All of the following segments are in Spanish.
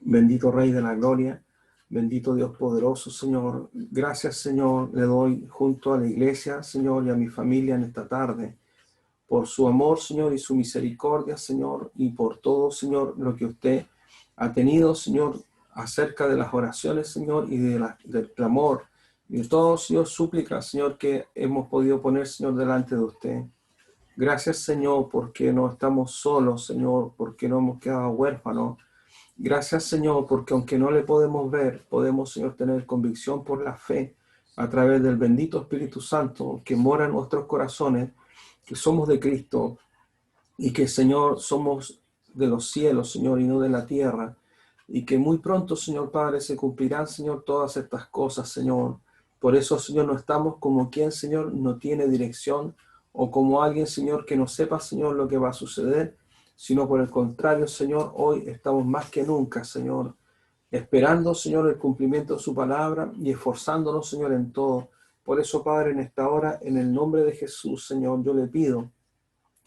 Bendito Rey de la Gloria, bendito Dios poderoso, Señor. Gracias, Señor, le doy junto a la iglesia, Señor, y a mi familia en esta tarde, por su amor, Señor, y su misericordia, Señor, y por todo, Señor, lo que usted ha tenido, Señor, acerca de las oraciones, Señor, y del clamor, y de todo, Señor, súplicas, Señor, que hemos podido poner, Señor, delante de usted. Gracias, Señor, porque no estamos solos, Señor, porque no hemos quedado huérfanos. Gracias, Señor, porque aunque no le podemos ver, podemos, Señor, tener convicción por la fe a través del bendito Espíritu Santo que mora en nuestros corazones, que somos de Cristo y que, Señor, somos de los cielos, Señor, y no de la tierra. Y que muy pronto, Señor Padre, se cumplirán, Señor, todas estas cosas, Señor. Por eso, Señor, no estamos como quien, Señor, no tiene dirección o como alguien, Señor, que no sepa, Señor, lo que va a suceder, sino por el contrario, Señor, hoy estamos más que nunca, Señor, esperando, Señor, el cumplimiento de su palabra y esforzándonos, Señor, en todo. Por eso, Padre, en esta hora, en el nombre de Jesús, Señor, yo le pido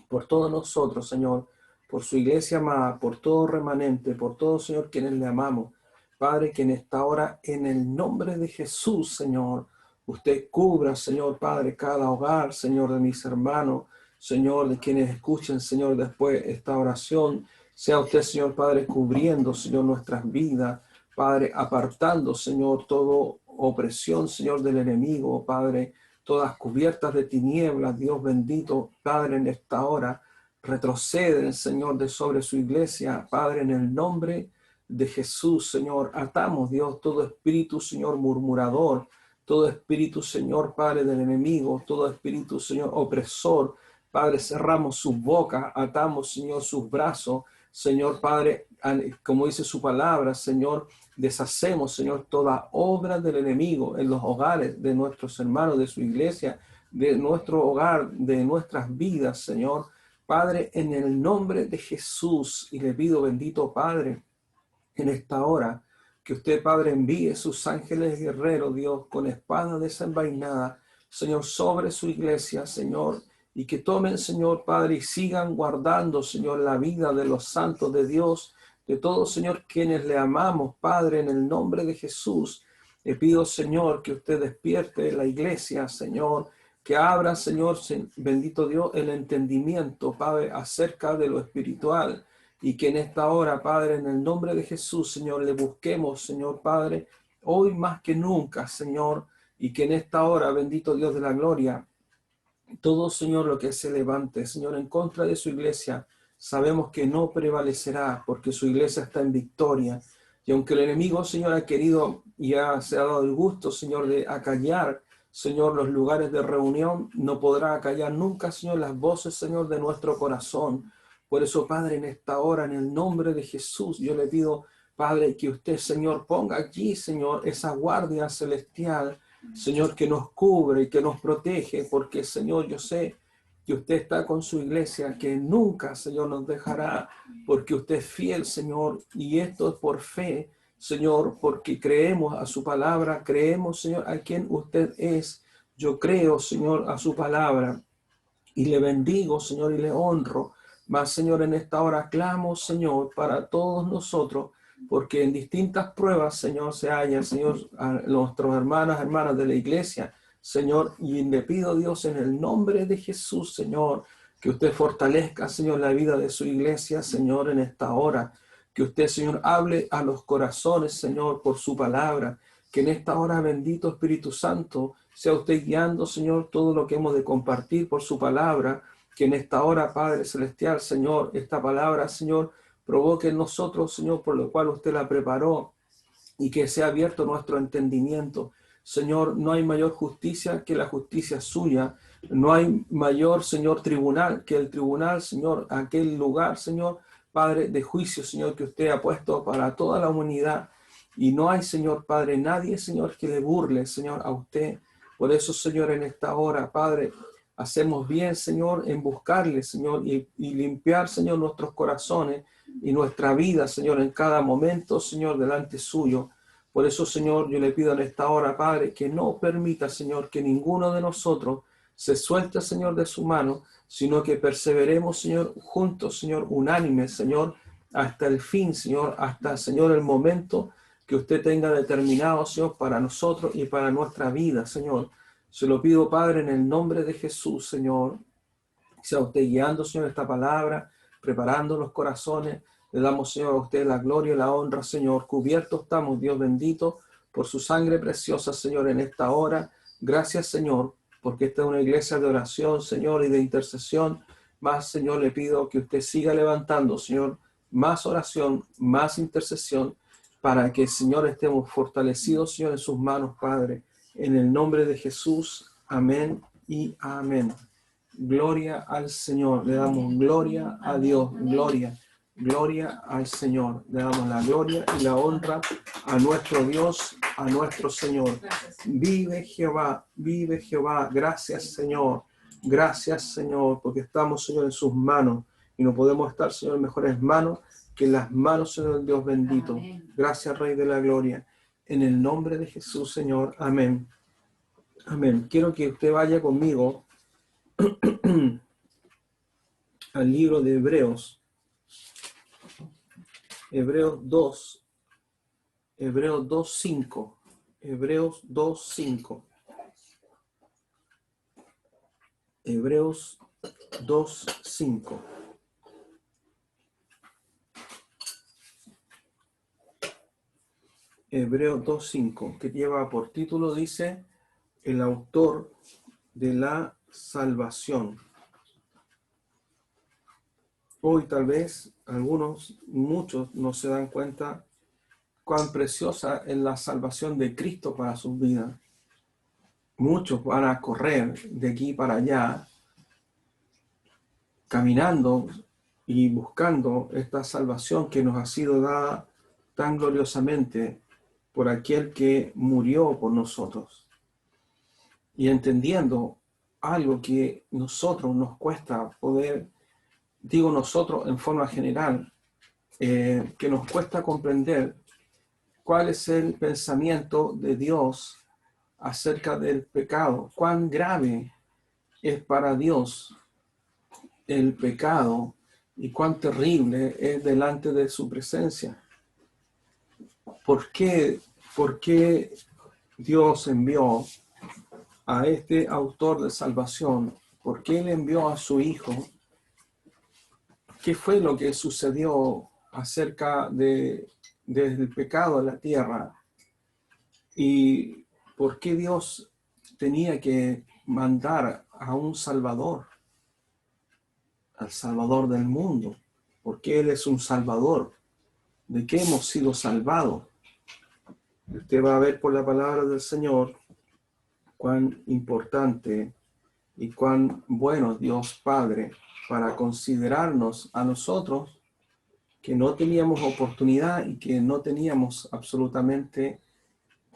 por todos nosotros, Señor, por su iglesia amada, por todo remanente, por todos, Señor, quienes le amamos. Padre, que en esta hora, en el nombre de Jesús, Señor, usted cubra, Señor, Padre, cada hogar, Señor, de mis hermanos, Señor, de quienes escuchen, Señor, después esta oración. Sea usted, Señor, Padre, cubriendo, Señor, nuestras vidas, Padre, apartando, Señor, toda opresión, Señor, del enemigo, Padre, todas cubiertas de tinieblas, Dios bendito, Padre, en esta hora, retroceden, Señor, de sobre su iglesia, Padre, en el nombre de Jesús, Señor, atamos, Dios, todo espíritu, Señor, murmurador, todo espíritu, Señor, Padre, del enemigo, todo espíritu, Señor, opresor, Padre, cerramos su boca, atamos, Señor, sus brazos, Señor, Padre, como dice su palabra, Señor, deshacemos, Señor, toda obra del enemigo en los hogares de nuestros hermanos, de su iglesia, de nuestro hogar, de nuestras vidas, Señor. Padre, en el nombre de Jesús, y le pido, bendito Padre, en esta hora, que usted, Padre, envíe sus ángeles guerreros, Dios, con espada desenvainada, Señor, sobre su iglesia, Señor, y que tomen, Señor, Padre, y sigan guardando, Señor, la vida de los santos de Dios, de todos, Señor, quienes le amamos, Padre, en el nombre de Jesús. Le pido, Señor, que usted despierte la iglesia, Señor, que abra, Señor, bendito Dios, el entendimiento, Padre, acerca de lo espiritual, y que en esta hora, Padre, en el nombre de Jesús, Señor, le busquemos, Señor, Padre, hoy más que nunca, Señor, y que en esta hora, bendito Dios de la gloria, todo, Señor, lo que se levante, Señor, en contra de su iglesia, sabemos que no prevalecerá porque su iglesia está en victoria. Y aunque el enemigo, Señor, ha querido y se ha dado el gusto, Señor, de acallar, Señor, los lugares de reunión, no podrá acallar nunca, Señor, las voces, Señor, de nuestro corazón. Por eso, Padre, en esta hora, en el nombre de Jesús, yo le pido, Padre, que usted, Señor, ponga allí, Señor, esa guardia celestial, Señor, que nos cubre y que nos protege, porque, Señor, yo sé que usted está con su iglesia, que nunca, Señor, nos dejará, porque usted es fiel, Señor, y esto es por fe, Señor, porque creemos a su palabra, creemos, Señor, a quien usted es. Yo creo, Señor, a su palabra, y le bendigo, Señor, y le honro. Mas, Señor, en esta hora clamo, Señor, para todos nosotros, porque en distintas pruebas, Señor, se hallan, Señor, a nuestros hermanas de la iglesia, Señor, y le pido, Dios, en el nombre de Jesús, Señor, que usted fortalezca, Señor, la vida de su iglesia, Señor, en esta hora. Que usted, Señor, hable a los corazones, Señor, por su palabra. Que en esta hora, bendito Espíritu Santo, sea usted guiando, Señor, todo lo que hemos de compartir por su palabra. Que en esta hora, Padre Celestial, Señor, esta palabra, Señor, provoque en nosotros, Señor, por lo cual usted la preparó, y que sea abierto nuestro entendimiento. Señor, no hay mayor justicia que la justicia suya. No hay mayor, Señor, tribunal que el tribunal, Señor, aquel lugar, Señor, Padre, de juicio, Señor, que usted ha puesto para toda la humanidad. Y no hay, Señor, Padre, nadie, Señor, que le burle, Señor, a usted. Por eso, Señor, en esta hora, Padre, hacemos bien, Señor, en buscarle, Señor, y limpiar, Señor, nuestros corazones y nuestra vida, Señor, en cada momento, Señor, delante suyo. Por eso, Señor, yo le pido en esta hora, Padre, que no permita, Señor, que ninguno de nosotros se suelte, Señor, de su mano, sino que perseveremos, Señor, juntos, Señor, unánimes, Señor, hasta el fin, Señor, hasta, Señor, el momento que usted tenga determinado, Señor, para nosotros y para nuestra vida, Señor. Se lo pido, Padre, en el nombre de Jesús, Señor. Sea usted guiando, Señor, esta palabra, preparando los corazones. Le damos, Señor, a usted la gloria y la honra, Señor. Cubiertos estamos, Dios bendito, por su sangre preciosa, Señor, en esta hora. Gracias, Señor, porque esta es una iglesia de oración, Señor, y de intercesión. Más, Señor, le pido que usted siga levantando, Señor, más oración, más intercesión, para que, Señor, estemos fortalecidos, Señor, en sus manos, Padre. En el nombre de Jesús, amén y amén. Gloria al Señor, le damos gloria a Dios, gloria al Señor, le damos la gloria y la honra a nuestro Dios, a nuestro Señor. Vive Jehová, gracias Señor, porque estamos, Señor, en sus manos y no podemos estar, Señor, en mejores manos que en las manos, Señor, del Dios bendito. Gracias, Rey de la Gloria, en el nombre de Jesús, Señor, amén. Amén. Quiero que usted vaya conmigo al libro de Hebreos, Hebreos 2, Hebreos 2:5, Hebreos 2:5, Hebreos 2:5. Hebreos 2:5, que lleva por título, dice, el autor de la salvación. Hoy tal vez muchos no se dan cuenta cuán preciosa es la salvación de Cristo para sus vidas. Muchos van a correr de aquí para allá, caminando y buscando esta salvación que nos ha sido dada tan gloriosamente por aquel que murió por nosotros. Y entendiendo algo que nosotros nos cuesta poder, digo nosotros en forma general, que nos cuesta comprender cuál es el pensamiento de Dios acerca del pecado, cuán grave es para Dios el pecado y cuán terrible es delante de su presencia. ¿Por qué Dios envió a este autor de salvación? ¿Por qué Él envió a su Hijo? ¿Qué fue lo que sucedió acerca del pecado en la tierra? ¿Y por qué Dios tenía que mandar a un Salvador? Al Salvador del mundo. ¿Por qué Él es un Salvador? ¿De qué hemos sido salvados? Usted va a ver por la palabra del Señor cuán importante y cuán bueno Dios Padre para considerarnos a nosotros que no teníamos oportunidad y que no teníamos absolutamente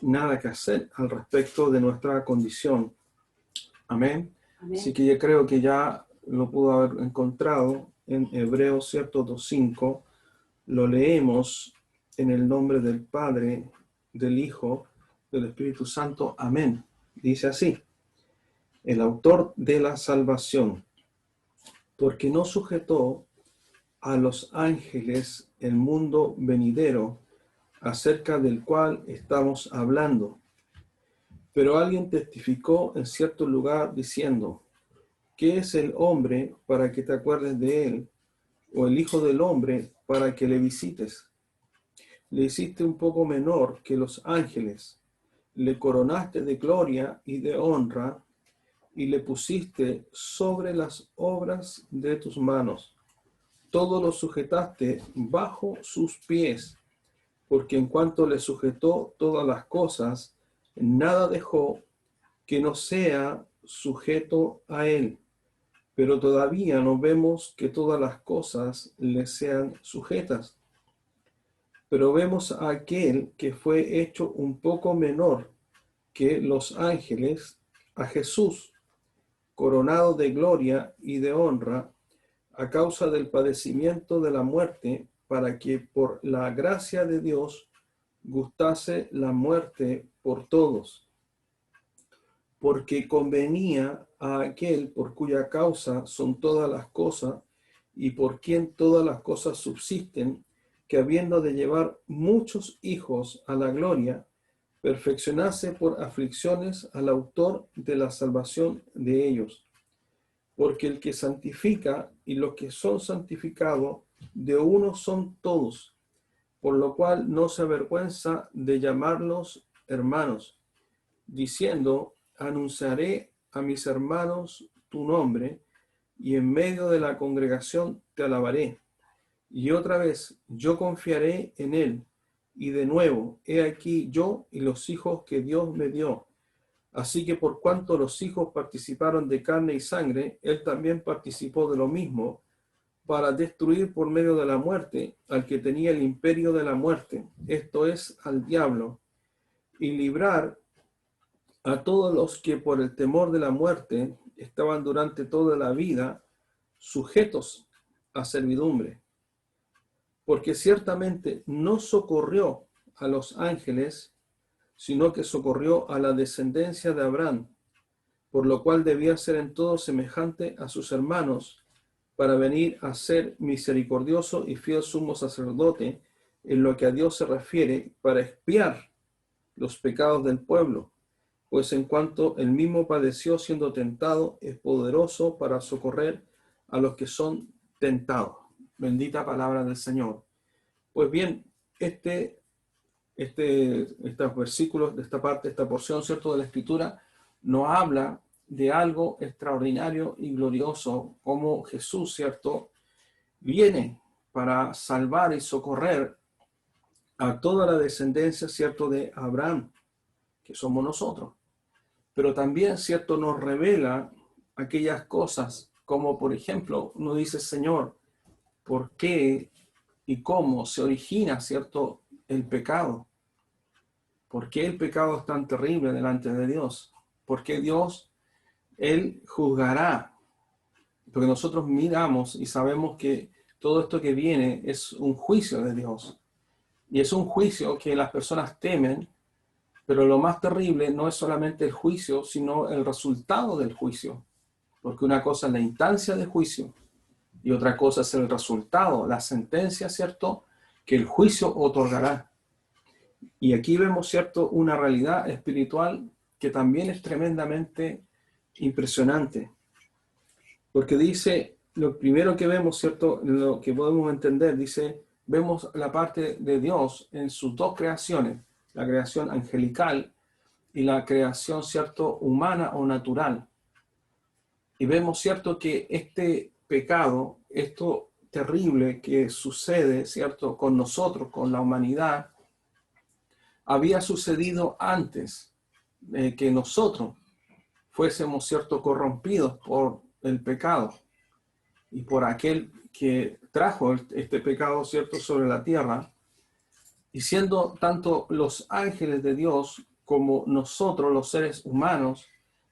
nada que hacer al respecto de nuestra condición. Amén. Amén. Así que yo creo que ya lo pudo haber encontrado en Hebreos 2:5. Lo leemos en el nombre del Padre, del Hijo, del Espíritu Santo. Amén. Dice así: el autor de la salvación, porque no sujetó a los ángeles el mundo venidero, acerca del cual estamos hablando. Pero alguien testificó en cierto lugar diciendo, ¿qué es el hombre para que te acuerdes de él? ¿O el hijo del hombre para que le visites? Le hiciste un poco menor que los ángeles, le coronaste de gloria y de honra, y le pusiste sobre las obras de tus manos. Todo lo sujetaste bajo sus pies, porque en cuanto le sujetó todas las cosas, nada dejó que no sea sujeto a él. Pero todavía no vemos que todas las cosas le sean sujetas. Pero vemos a aquel que fue hecho un poco menor que los ángeles, a Jesús, coronado de gloria y de honra, a causa del padecimiento de la muerte, para que por la gracia de Dios gustase la muerte por todos. Porque convenía a aquel por cuya causa son todas las cosas, y por quien todas las cosas subsisten, que habiendo de llevar muchos hijos a la gloria, perfeccionase por aflicciones al autor de la salvación de ellos. Porque el que santifica y los que son santificados, de uno son todos, por lo cual no se avergüenza de llamarlos hermanos, diciendo, anunciaré a mis hermanos tu nombre, y en medio de la congregación te alabaré. Y otra vez, yo confiaré en él, y de nuevo, he aquí yo y los hijos que Dios me dio. Así que por cuanto los hijos participaron de carne y sangre, él también participó de lo mismo, para destruir por medio de la muerte al que tenía el imperio de la muerte, esto es, al diablo, y librar a todos los que por el temor de la muerte estaban durante toda la vida sujetos a servidumbre. Porque ciertamente no socorrió a los ángeles, sino que socorrió a la descendencia de Abraham, por lo cual debía ser en todo semejante a sus hermanos, para venir a ser misericordioso y fiel sumo sacerdote en lo que a Dios se refiere, para expiar los pecados del pueblo, pues en cuanto él mismo padeció siendo tentado, es poderoso para socorrer a los que son tentados. Bendita palabra del Señor. Pues bien, estos versículos de esta parte, esta porción, ¿cierto?, de la Escritura, nos habla de algo extraordinario y glorioso, como Jesús, ¿cierto?, viene para salvar y socorrer a toda la descendencia, ¿cierto?, de Abraham, que somos nosotros. Pero también, ¿cierto?, nos revela aquellas cosas, como por ejemplo, uno dice, Señor, ¿por qué y cómo se origina, ¿cierto?, el pecado? ¿Por qué el pecado es tan terrible delante de Dios? ¿Por qué Dios, Él juzgará? Porque nosotros miramos y sabemos que todo esto que viene es un juicio de Dios. Y es un juicio que las personas temen, pero lo más terrible no es solamente el juicio, sino el resultado del juicio. Porque una cosa es la instancia del juicio y otra cosa es el resultado, la sentencia, ¿cierto?, que el juicio otorgará. Y aquí vemos, ¿cierto?, una realidad espiritual que también es tremendamente impresionante. Porque dice, lo primero que vemos, ¿cierto?, lo que podemos entender, dice, vemos la parte de Dios en sus dos creaciones, la creación angelical y la creación, ¿cierto?, humana o natural. Y vemos, ¿cierto?, que este pecado, esto terrible que sucede, ¿cierto?, con nosotros, con la humanidad, había sucedido antes de que nosotros fuésemos, ¿cierto?, corrompidos por el pecado y por aquel que trajo este pecado, ¿cierto?, sobre la tierra. Y siendo tanto los ángeles de Dios como nosotros, los seres humanos,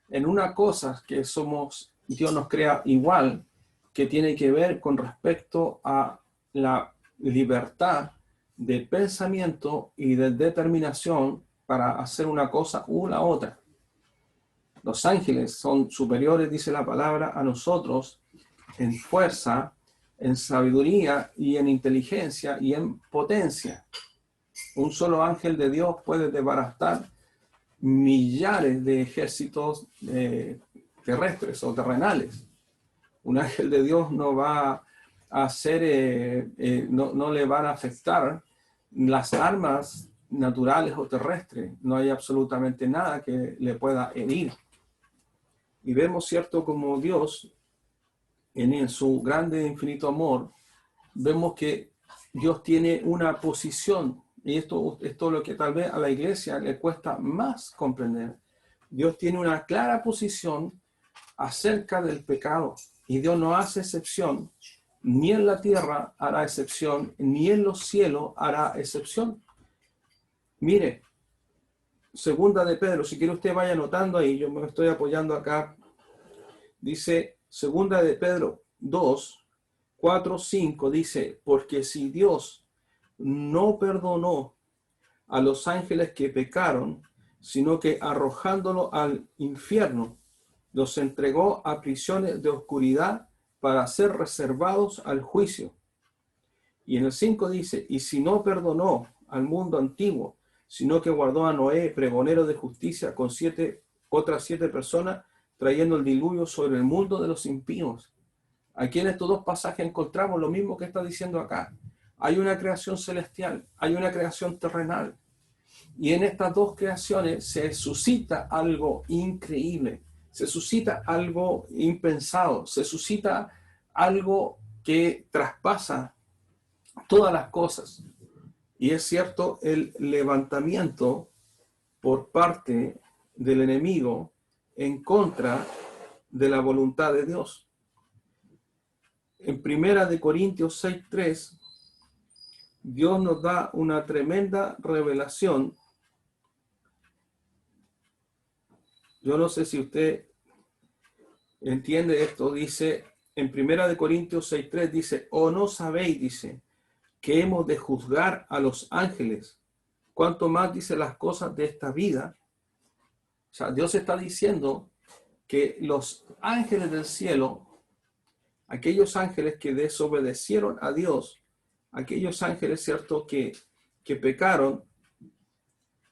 en una cosa que somos, Dios nos crea igual, que tiene que ver con respecto a la libertad de pensamiento y de determinación para hacer una cosa u la otra. Los ángeles son superiores, dice la palabra, a nosotros en fuerza, en sabiduría y en inteligencia y en potencia. Un solo ángel de Dios puede desbaratar millares de ejércitos terrestres o terrenales. Un ángel de Dios no va a hacer, no le van a afectar las armas naturales o terrestres. No hay absolutamente nada que le pueda herir. Y vemos, ¿cierto?, como Dios, en su grande e infinito amor, vemos que Dios tiene una posición, y esto es lo que tal vez a la iglesia le cuesta más comprender. Dios tiene una clara posición acerca del pecado, y Dios no hace excepción, ni en la tierra hará excepción, ni en los cielos hará excepción. Mire, segunda de Pedro, si quiere usted vaya anotando ahí, yo me estoy apoyando acá, dice segunda de Pedro 2, 4, 5, dice, porque si Dios no perdonó a los ángeles que pecaron, sino que arrojándolo al infierno, los entregó a prisiones de oscuridad para ser reservados al juicio. Y en el 5 dice, y si no perdonó al mundo antiguo, sino que guardó a Noé, pregonero de justicia, con otras siete personas, trayendo el diluvio sobre el mundo de los impíos. Aquí en estos dos pasajes encontramos lo mismo que está diciendo acá. Hay una creación celestial, hay una creación terrenal. Y en estas dos creaciones se suscita algo increíble, se suscita algo impensado, se suscita algo que traspasa todas las cosas. Y es cierto, el levantamiento por parte del enemigo en contra de la voluntad de Dios. En 1 Corintios 6:3, Dios nos da una tremenda revelación. Yo no sé si usted entiende esto. Dice, en 1 Corintios 6:3, dice, ¿o no sabéis, dice, que hemos de juzgar a los ángeles? Cuanto más dice las cosas de esta vida. O sea, Dios está diciendo que los ángeles del cielo, aquellos ángeles que desobedecieron a Dios, aquellos ángeles, ¿cierto?, que pecaron,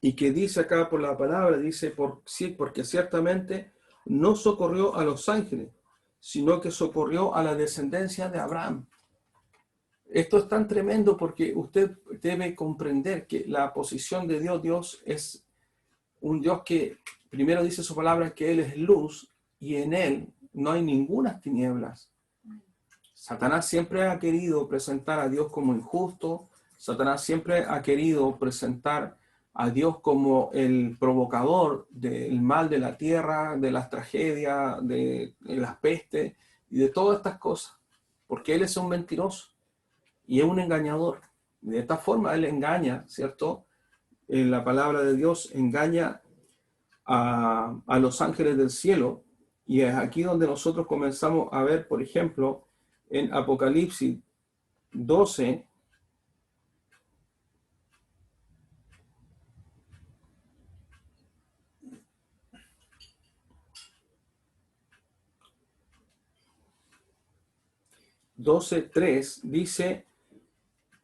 y que dice acá por la palabra, dice, porque ciertamente no socorrió a los ángeles, sino que socorrió a la descendencia de Abraham. Esto es tan tremendo porque usted debe comprender que la posición de Dios, Dios es un Dios que primero dice su palabra que Él es luz y en Él no hay ninguna tinieblas. Satanás siempre ha querido presentar a Dios como injusto. Satanás siempre ha querido presentar a Dios como el provocador del mal de la tierra, de las tragedias, de las pestes y de todas estas cosas. Porque Él es un mentiroso y es un engañador. De esta forma Él engaña, ¿cierto? En la palabra de Dios engaña a los ángeles del cielo. Y es aquí donde nosotros comenzamos a ver, por ejemplo, en Apocalipsis 12, dice,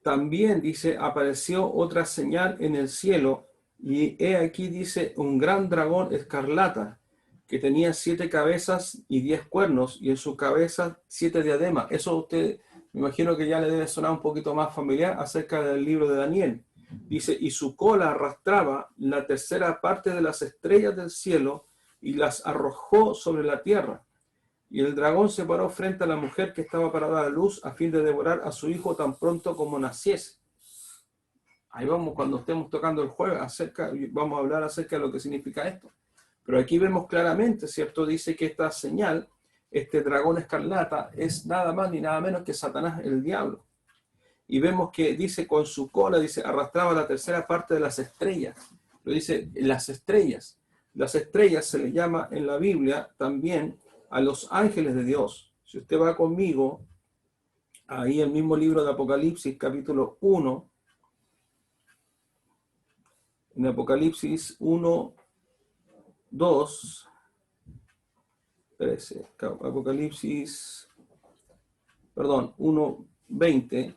también dice, apareció otra señal en el cielo, y he aquí, dice, un gran dragón escarlata, que tenía 7 cabezas y 10 cuernos, y en su cabeza 7 diademas. Eso usted, me imagino que ya le debe sonar un poquito más familiar acerca del libro de Daniel. Dice, y su cola arrastraba la tercera parte de las estrellas del cielo, y las arrojó sobre la tierra. Y el dragón se paró frente a la mujer que estaba parada a la luz a fin de devorar a su hijo tan pronto como naciese. Ahí vamos, cuando estemos tocando el jueves, vamos a hablar acerca de lo que significa esto. Pero aquí vemos claramente, ¿cierto? Dice que esta señal, este dragón escarlata, es nada más ni nada menos que Satanás, el diablo. Y vemos que dice, con su cola, dice, arrastraba la tercera parte de las estrellas. Lo dice, las estrellas. Las estrellas se le llama en la Biblia también a los ángeles de Dios. Si usted va conmigo, ahí el mismo libro de Apocalipsis, capítulo 1, en Apocalipsis 1, 2, Apocalipsis, 1, 20,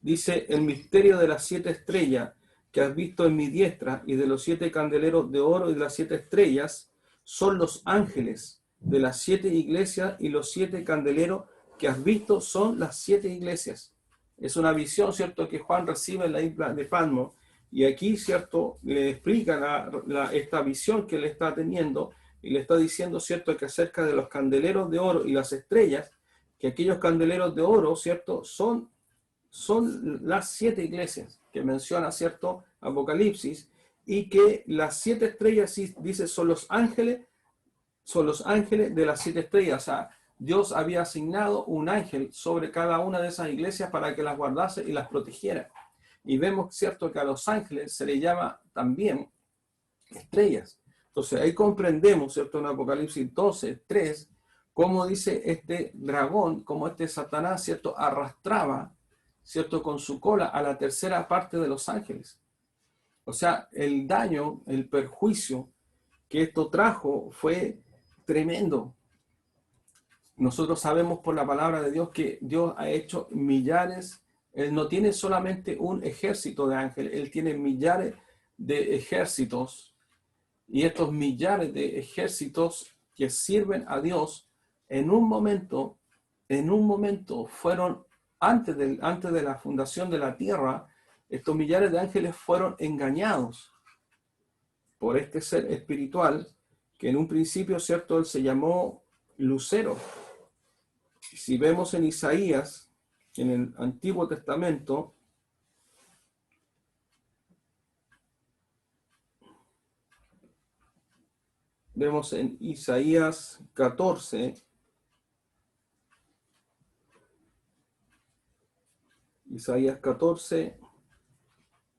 dice, el misterio de las 7 estrellas que has visto en mi diestra y de los 7 candeleros de oro y de las 7 estrellas son los ángeles de las 7 iglesias, y los 7 candeleros que has visto son las 7 iglesias. Es una visión, ¿cierto?, que Juan recibe en la isla de Patmos, y aquí, ¿cierto?, le explica esta visión que él está teniendo, y le está diciendo, ¿cierto?, que acerca de los candeleros de oro y las estrellas, que aquellos candeleros de oro, ¿cierto?, son las 7 iglesias que menciona, ¿cierto?, Apocalipsis, y que las 7 estrellas, dice, son los ángeles de las 7 estrellas. O sea, Dios había asignado un ángel sobre cada una de esas iglesias para que las guardase y las protegiera. Y vemos, ¿cierto?, que a los ángeles se les llama también estrellas. Entonces ahí comprendemos, ¿cierto?, en Apocalipsis 12, 3, cómo dice este dragón, como este Satanás, ¿cierto?, arrastraba, ¿cierto?, con su cola a la tercera parte de los ángeles. O sea, el daño, el perjuicio que esto trajo fue tremendo. nosotros sabemos por la palabra de Dios que Dios ha hecho millares. Él no tiene solamente un ejército de ángeles, Él tiene millares de ejércitos. Y estos millares de ejércitos que sirven a Dios, en un momento fueron, antes de la fundación de la tierra, estos millares de ángeles fueron engañados por este ser espiritual, que en un principio, ¿cierto?, él se llamó Lucero. Si vemos en Isaías, en el Antiguo Testamento, vemos en Isaías 14,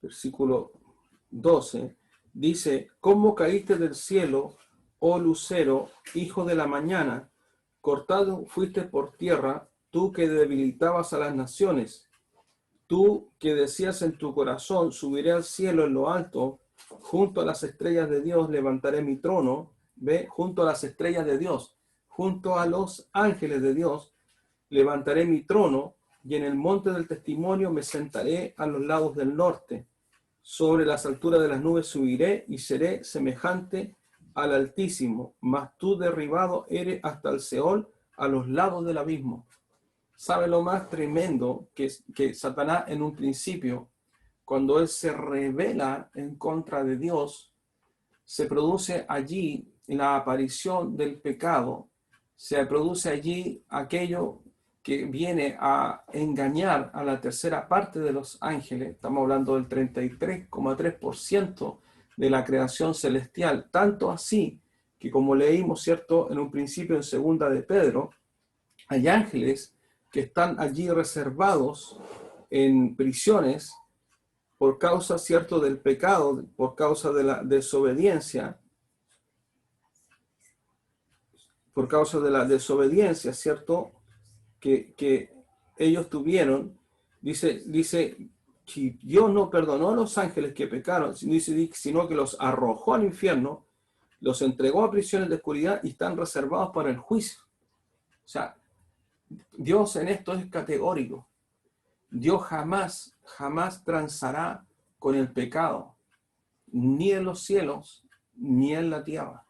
versículo 12, dice: ¿Cómo caíste del cielo, oh lucero, hijo de la mañana? Cortado fuiste por tierra, tú que debilitabas a las naciones. Tú que decías en tu corazón: subiré al cielo en lo alto, junto a las estrellas de Dios levantaré mi trono. Ve, junto a las estrellas de Dios, junto a los ángeles de Dios, levantaré mi trono, y en el monte del testimonio me sentaré a los lados del norte. Sobre las alturas de las nubes subiré y seré semejante al Altísimo, mas tú derribado eres hasta el Seol, a los lados del abismo. ¿Sabe lo más tremendo? Que Satanás en un principio, cuando él se revela en contra de Dios, se produce allí la aparición del pecado, se produce allí aquello que viene a engañar a la tercera parte de los ángeles. Estamos hablando del 33,3% de la creación celestial, tanto así que, como leímos, ¿cierto?, en un principio en segunda de Pedro, hay ángeles que están allí reservados en prisiones por causa, ¿cierto?, del pecado, por causa de la desobediencia, ¿cierto?, que ellos tuvieron. Dice que Dios no perdonó a los ángeles que pecaron, sino que los arrojó al infierno, los entregó a prisiones de oscuridad y están reservados para el juicio. O sea, Dios en esto es categórico. Dios jamás transará con el pecado, ni en los cielos, ni en la tierra.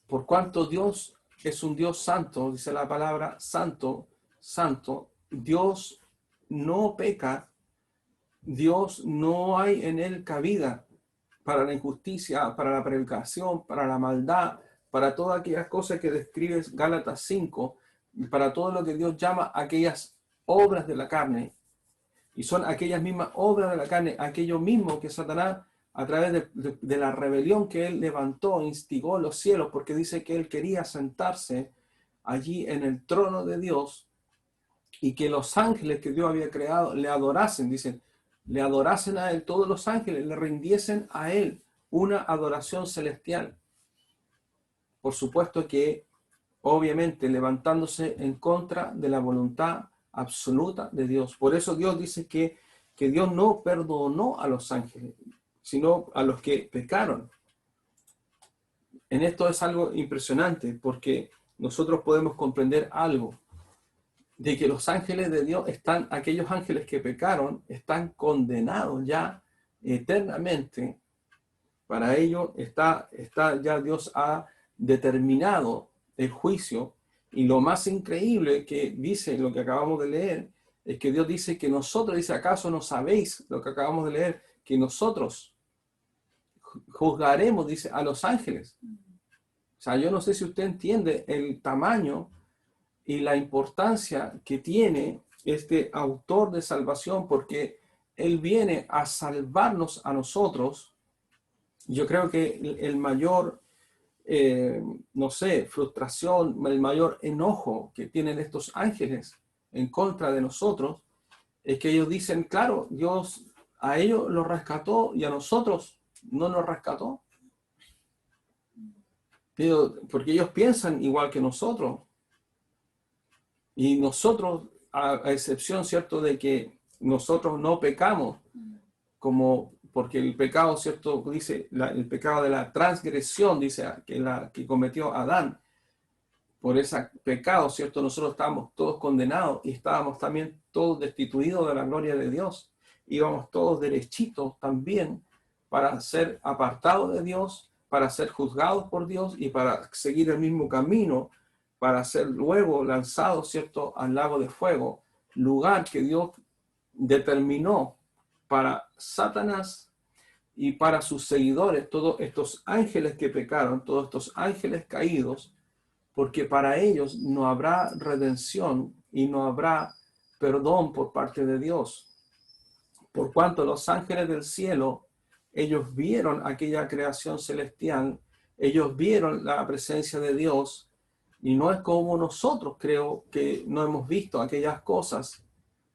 Por cuanto Dios es un Dios santo, dice la palabra santo, santo, Dios no peca, Dios no hay en él cabida para la injusticia, para la prevaricación, para la maldad, para todas aquellas cosas que describe Gálatas 5, para todo lo que Dios llama aquellas obras de la carne. Y son aquellas mismas obras de la carne, aquello mismo que Satanás, a través de la rebelión que él levantó, instigó los cielos, porque dice que él quería sentarse allí en el trono de Dios y que los ángeles que Dios había creado le adorasen, dicen, le adorasen a él, todos los ángeles le rindiesen a él una adoración celestial. Por supuesto que, obviamente, levantándose en contra de la voluntad absoluta de Dios. Por eso Dios dice que Dios no perdonó a los ángeles, sino a los que pecaron. En esto es algo impresionante, porque nosotros podemos comprender algo, de que los ángeles de Dios aquellos ángeles que pecaron, están condenados ya eternamente. Para ello está ya Dios ha determinado el juicio. Y lo más increíble que dice lo que acabamos de leer es que Dios dice que nosotros, dice: ¿acaso no sabéis lo que acabamos de leer? Que nosotros juzgaremos, dice, a los ángeles. O sea, yo no sé si usted entiende el tamaño y la importancia que tiene este autor de salvación, porque él viene a salvarnos a nosotros. Yo creo que el mayor, no sé, frustración, el mayor enojo que tienen estos ángeles en contra de nosotros, es que ellos dicen: claro, Dios a ellos los rescató y a nosotros no nos rescató. Porque ellos piensan igual que nosotros. Y nosotros, a excepción, ¿cierto?, de que nosotros no pecamos, porque el pecado, ¿cierto?, dice el pecado de la transgresión, dice que cometió Adán. por ese pecado, ¿cierto? Nosotros estábamos todos condenados y estábamos también todos destituidos de la gloria de Dios. Íbamos todos derechitos también para ser apartados de Dios, para ser juzgados por Dios y para seguir el mismo camino, para ser luego lanzados, ¿cierto?, al lago de fuego, lugar que Dios determinó para Satanás y para sus seguidores, todos estos ángeles que pecaron, todos estos ángeles caídos, porque para ellos no habrá redención y no habrá perdón por parte de Dios. Por cuanto los ángeles del cielo, ellos vieron aquella creación celestial, ellos vieron la presencia de Dios, y no es como nosotros, creo, que no hemos visto aquellas cosas.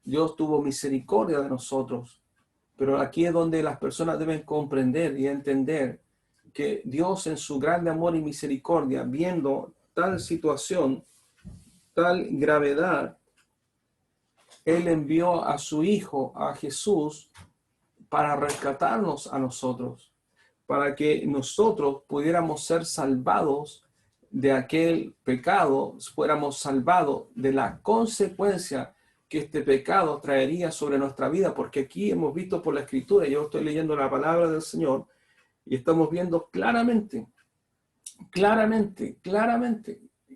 Dios tuvo misericordia de nosotros, pero aquí es donde las personas deben comprender y entender que Dios en su grande amor y misericordia, viendo tal situación, tal gravedad, Él envió a su Hijo, a Jesús, para rescatarnos a nosotros, para que nosotros pudiéramos ser salvados de aquel pecado, fuéramos salvados de la consecuencia que este pecado traería sobre nuestra vida, porque aquí hemos visto por la Escritura, yo estoy leyendo la palabra del Señor, y estamos viendo claramente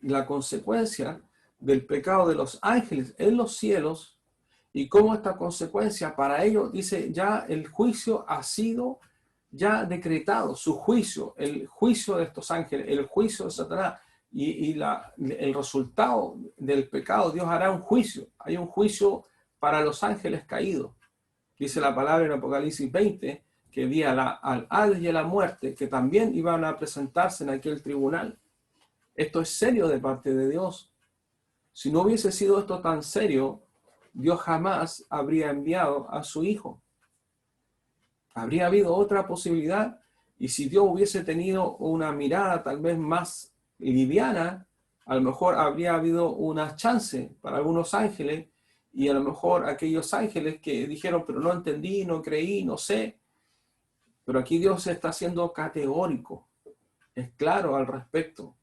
la consecuencia del pecado de los ángeles en los cielos y cómo esta consecuencia para ellos, dice, ya el juicio ha sido ya decretado, su juicio, el juicio de estos ángeles, el juicio de Satanás el resultado del pecado, Dios hará un juicio, hay un juicio para los ángeles caídos. Dice la palabra en Apocalipsis 20 que vi al Hades y a la muerte, que también iban a presentarse en aquel tribunal. Esto es serio de parte de Dios. Si no hubiese sido esto tan serio, Dios jamás habría enviado a su Hijo. Habría habido otra posibilidad, y si Dios hubiese tenido una mirada tal vez más liviana, a lo mejor habría habido una chance para algunos ángeles, y a lo mejor aquellos ángeles que dijeron, pero no entendí, no creí, no sé. Pero aquí Dios está siendo categórico, es claro al respecto,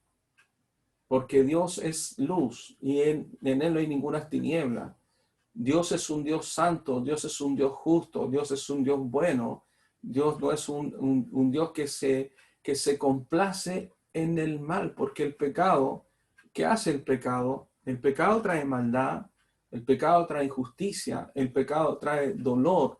porque Dios es luz y en Él no hay ninguna tiniebla. Dios es un Dios santo, Dios es un Dios justo, Dios es un Dios bueno. Dios no es un Dios que se complace en el mal, porque el pecado, ¿qué hace el pecado? El pecado trae maldad, el pecado trae injusticia, el pecado trae dolor,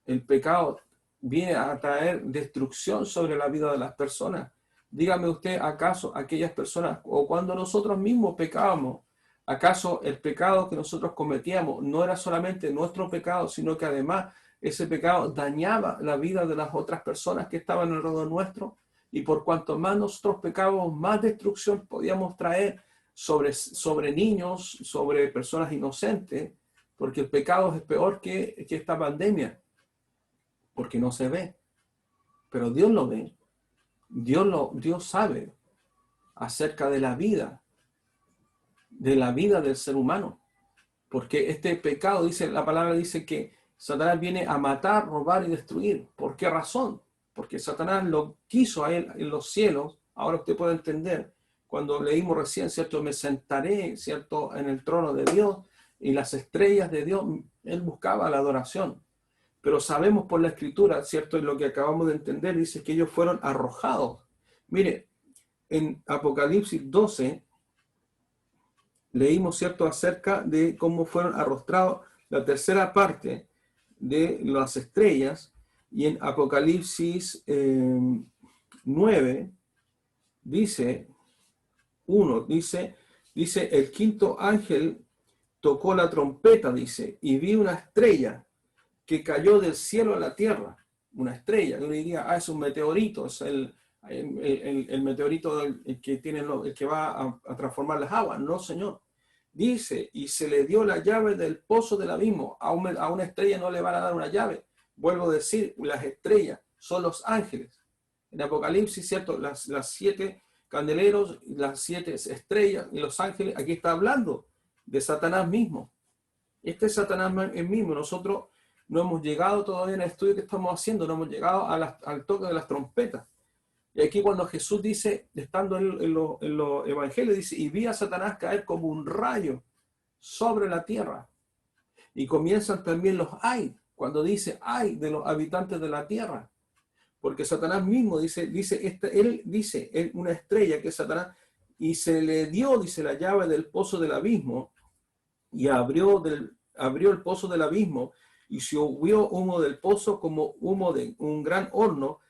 el pecado viene a traer destrucción sobre la vida de las personas. Dígame usted, ¿acaso aquellas personas, o cuando nosotros mismos pecábamos, acaso el pecado que nosotros cometíamos no era solamente nuestro pecado, sino que además ese pecado dañaba la vida de las otras personas que estaban alrededor nuestro? Y por cuanto más nosotros pecábamos, más destrucción podíamos traer sobre niños, sobre personas inocentes, porque el pecado es peor que esta pandemia, porque no se ve, pero Dios lo ve. Dios sabe acerca de la vida del ser humano, porque este pecado, dice la palabra, dice que Satanás viene a matar, robar y destruir. ¿Por qué razón? Porque Satanás lo quiso a él en los cielos. Ahora usted puede entender, cuando leímos recién, ¿cierto? Me sentaré, ¿cierto?, en el trono de Dios, y las estrellas de Dios, él buscaba la adoración. Pero sabemos por la Escritura, ¿cierto? Y lo que acabamos de entender, dice que ellos fueron arrojados. Mire, en Apocalipsis 12, leímos, ¿cierto?, acerca de cómo fueron arrojados la tercera parte de las estrellas, y en Apocalipsis 9, dice, dice, el quinto ángel tocó la trompeta, dice, y vi una estrella que cayó del cielo a la tierra, una estrella. Uno diría, es un meteorito, es el meteorito el que va a transformar las aguas. No, Señor. Dice, y se le dio la llave del pozo del abismo. A una estrella no le van a dar una llave. Vuelvo a decir, las estrellas son los ángeles. En Apocalipsis, ¿cierto? Las 7 candeleros, las 7 estrellas y los ángeles, aquí está hablando de Satanás mismo. Este es Satanás mismo. Nosotros no hemos llegado todavía en el estudio que estamos haciendo, no hemos llegado al toque de las trompetas. Y aquí cuando Jesús dice, estando en los evangelios, dice, y vi a Satanás caer como un rayo sobre la tierra. Y comienzan también los ay, cuando dice ay de los habitantes de la tierra. Porque Satanás mismo él dice, una estrella que es Satanás, y se le dio, dice, la llave del pozo del abismo, y abrió el pozo del abismo, y se hubo humo del pozo como humo de un gran horno,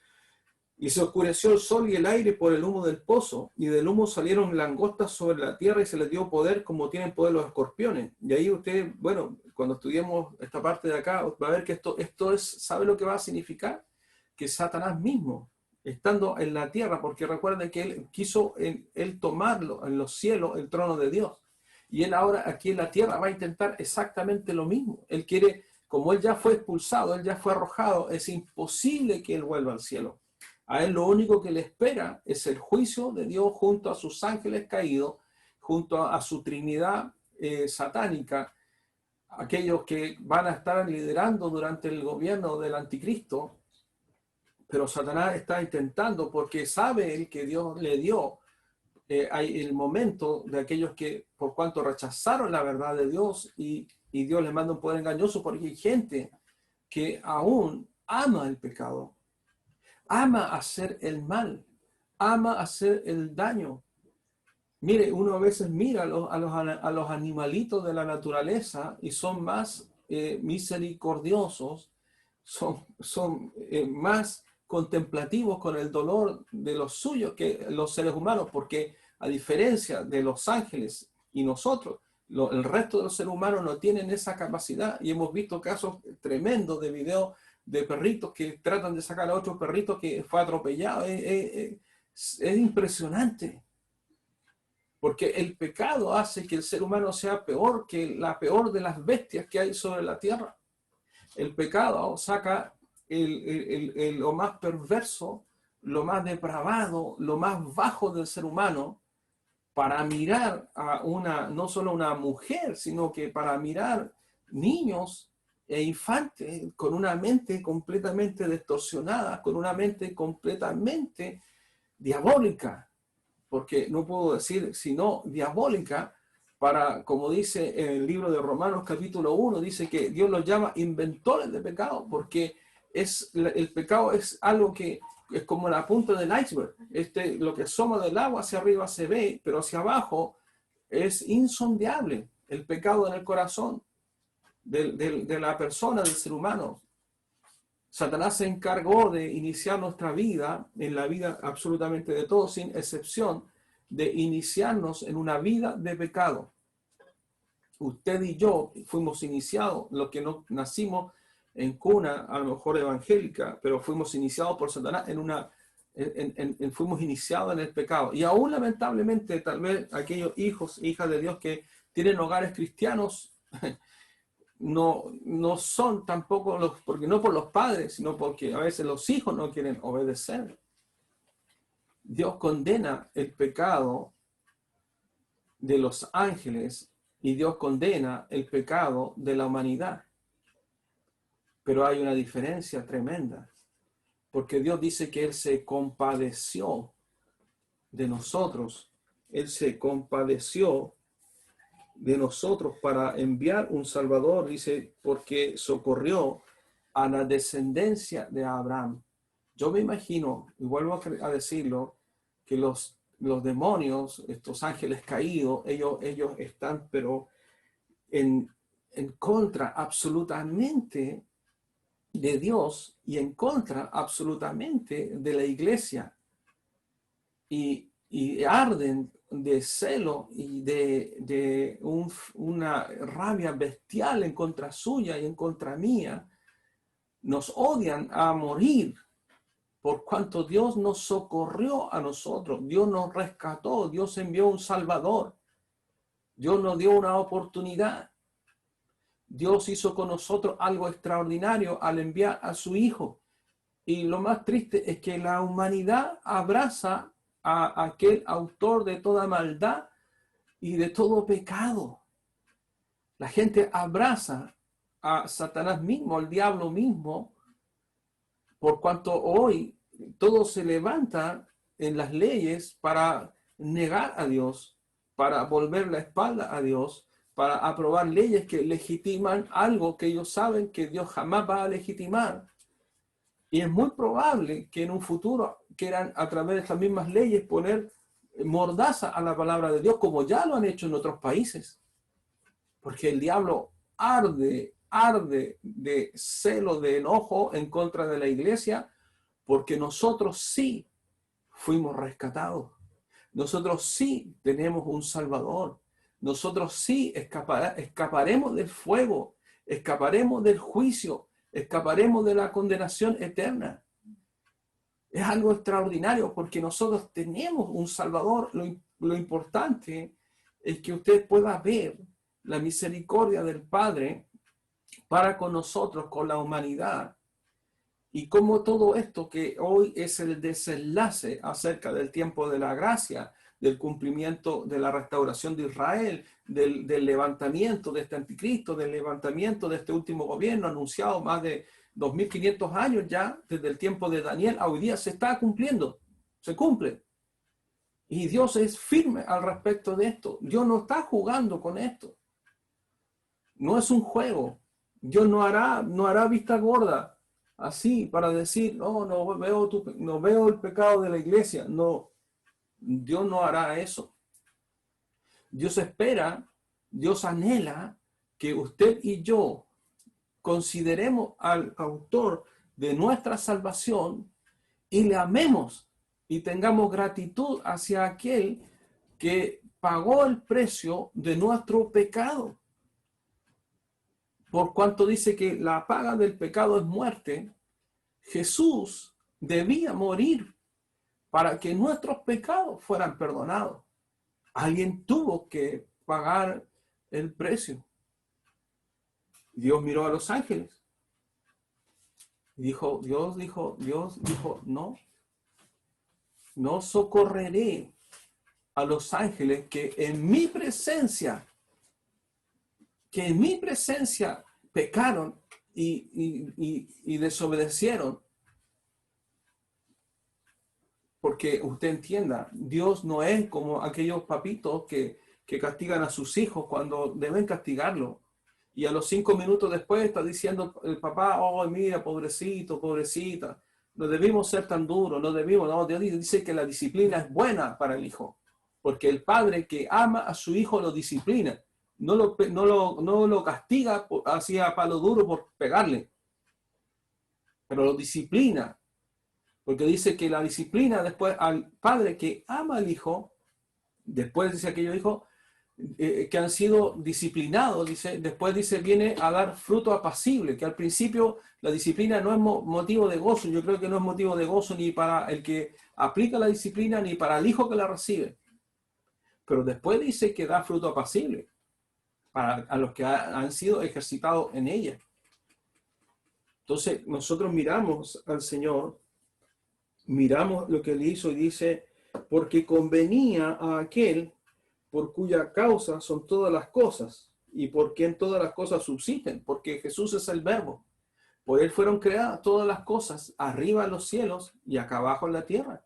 y se oscureció el sol y el aire por el humo del pozo, y del humo salieron langostas sobre la tierra, y se les dio poder como tienen poder los escorpiones. Y ahí usted, bueno, cuando estudiemos esta parte de acá, va a ver que esto es, ¿sabe lo que va a significar? Que Satanás mismo, estando en la tierra, porque recuerden que él quiso él tomarlo en los cielos, el trono de Dios. Y él ahora aquí en la tierra va a intentar exactamente lo mismo. Él quiere, como él ya fue expulsado, él ya fue arrojado, es imposible que él vuelva al cielo. A él lo único que le espera es el juicio de Dios junto a sus ángeles caídos, junto a su trinidad satánica, aquellos que van a estar liderando durante el gobierno del anticristo. Pero Satanás está intentando, porque sabe él que Dios le dio hay el momento de aquellos que por cuanto rechazaron la verdad de Dios y Dios les manda un poder engañoso, porque hay gente que aún ama el pecado, ama hacer el mal, ama hacer el daño. Mire, uno a veces mira a los animalitos de la naturaleza y son más misericordiosos, son más contemplativos con el dolor de los suyos que los seres humanos, porque a diferencia de los ángeles y nosotros, el resto de los seres humanos no tienen esa capacidad, y hemos visto casos tremendos de videos de perritos que tratan de sacar a otro perrito que fue atropellado. Es impresionante, porque el pecado hace que el ser humano sea peor que la peor de las bestias que hay sobre la tierra. El pecado saca lo más perverso, lo más depravado, lo más bajo del ser humano, para mirar a no solo una mujer, sino que para mirar niños e infantes con una mente completamente distorsionada, con una mente completamente diabólica, porque no puedo decir sino diabólica, como dice en el libro de Romanos capítulo 1, dice que Dios los llama inventores de pecado, porque el pecado es algo que es como la punta del iceberg. Lo que asoma del agua hacia arriba se ve, pero hacia abajo es insondable. El pecado en el corazón de la persona, del ser humano. Satanás se encargó de iniciar nuestra vida, en la vida absolutamente de todos, sin excepción, de iniciarnos en una vida de pecado. Usted y yo fuimos iniciados, los que no nacimos en cuna, a lo mejor evangélica, pero fuimos iniciados por Satanás fuimos iniciados en el pecado. Y aún lamentablemente, tal vez aquellos hijos e hijas de Dios que tienen hogares cristianos, no son tampoco porque no por los padres, sino porque a veces los hijos no quieren obedecer. Dios condena el pecado de los ángeles y Dios condena el pecado de la humanidad. Pero hay una diferencia tremenda, porque Dios dice que Él se compadeció de nosotros. Él se compadeció de nosotros para enviar un Salvador, dice, porque socorrió a la descendencia de Abraham. Yo me imagino, y vuelvo a decirlo, que los demonios, estos ángeles caídos, ellos están pero en contra absolutamente de Dios y en contra absolutamente de la iglesia, y arden de celo y de una rabia bestial en contra suya y en contra mía. Nos odian a morir, por cuanto Dios nos socorrió a nosotros, Dios nos rescató, Dios envió un Salvador, Dios nos dio una oportunidad. Dios hizo con nosotros algo extraordinario al enviar a su Hijo. Y lo más triste es que la humanidad abraza a aquel autor de toda maldad y de todo pecado. La gente abraza a Satanás mismo, al diablo mismo, por cuanto hoy todo se levanta en las leyes para negar a Dios, para volver la espalda a Dios, para aprobar leyes que legitiman algo que ellos saben que Dios jamás va a legitimar. Y es muy probable que en un futuro quieran, a través de estas mismas leyes, poner mordaza a la palabra de Dios, como ya lo han hecho en otros países. Porque el diablo arde de celo, de enojo en contra de la iglesia, porque nosotros sí fuimos rescatados. Nosotros sí tenemos un Salvador. Nosotros sí escaparemos del fuego, escaparemos del juicio, escaparemos de la condenación eterna. Es algo extraordinario porque nosotros tenemos un Salvador. Lo importante es que usted pueda ver la misericordia del Padre para con nosotros, con la humanidad, y cómo todo esto que hoy es el desenlace acerca del tiempo de la gracia, del cumplimiento de la restauración de Israel, del levantamiento de este anticristo, del levantamiento de este último gobierno anunciado más de 2500 años ya, desde el tiempo de Daniel a hoy día, se está cumpliendo, se cumple. Y Dios es firme al respecto de esto. Dios no está jugando con esto. No es un juego. Dios no hará vista gorda así para decir, no veo el pecado de la iglesia. No, Dios no hará eso. Dios espera, Dios anhela que usted y yo consideremos al autor de nuestra salvación y le amemos y tengamos gratitud hacia aquel que pagó el precio de nuestro pecado. Por cuanto dice que la paga del pecado es muerte, Jesús debía morir para que nuestros pecados fueran perdonados. Alguien tuvo que pagar el precio. Dios miró a los ángeles. Dios dijo, no socorreré a los ángeles que en mi presencia pecaron y desobedecieron. Porque usted entienda, Dios no es como aquellos papitos que castigan a sus hijos cuando deben castigarlo. Y a los 5 minutos después está diciendo el papá, oh, mira, pobrecito, pobrecita, no debimos ser tan duros, no, Dios dice que la disciplina es buena para el hijo, porque el padre que ama a su hijo lo disciplina, no lo castiga así a palo duro por pegarle, pero lo disciplina, porque dice que la disciplina después al padre que ama al hijo, después dice aquellos hijos, que han sido disciplinados, después viene a dar fruto apacible, que al principio la disciplina no es motivo de gozo. Yo creo que no es motivo de gozo ni para el que aplica la disciplina ni para el hijo que la recibe, pero después dice que da fruto apacible a los que han sido ejercitados en ella. Entonces nosotros miramos al Señor, miramos lo que Él hizo y dice, porque convenía a aquel por cuya causa son todas las cosas, y por quien todas las cosas subsisten, porque Jesús es el Verbo. Por Él fueron creadas todas las cosas, arriba en los cielos y acá abajo en la tierra.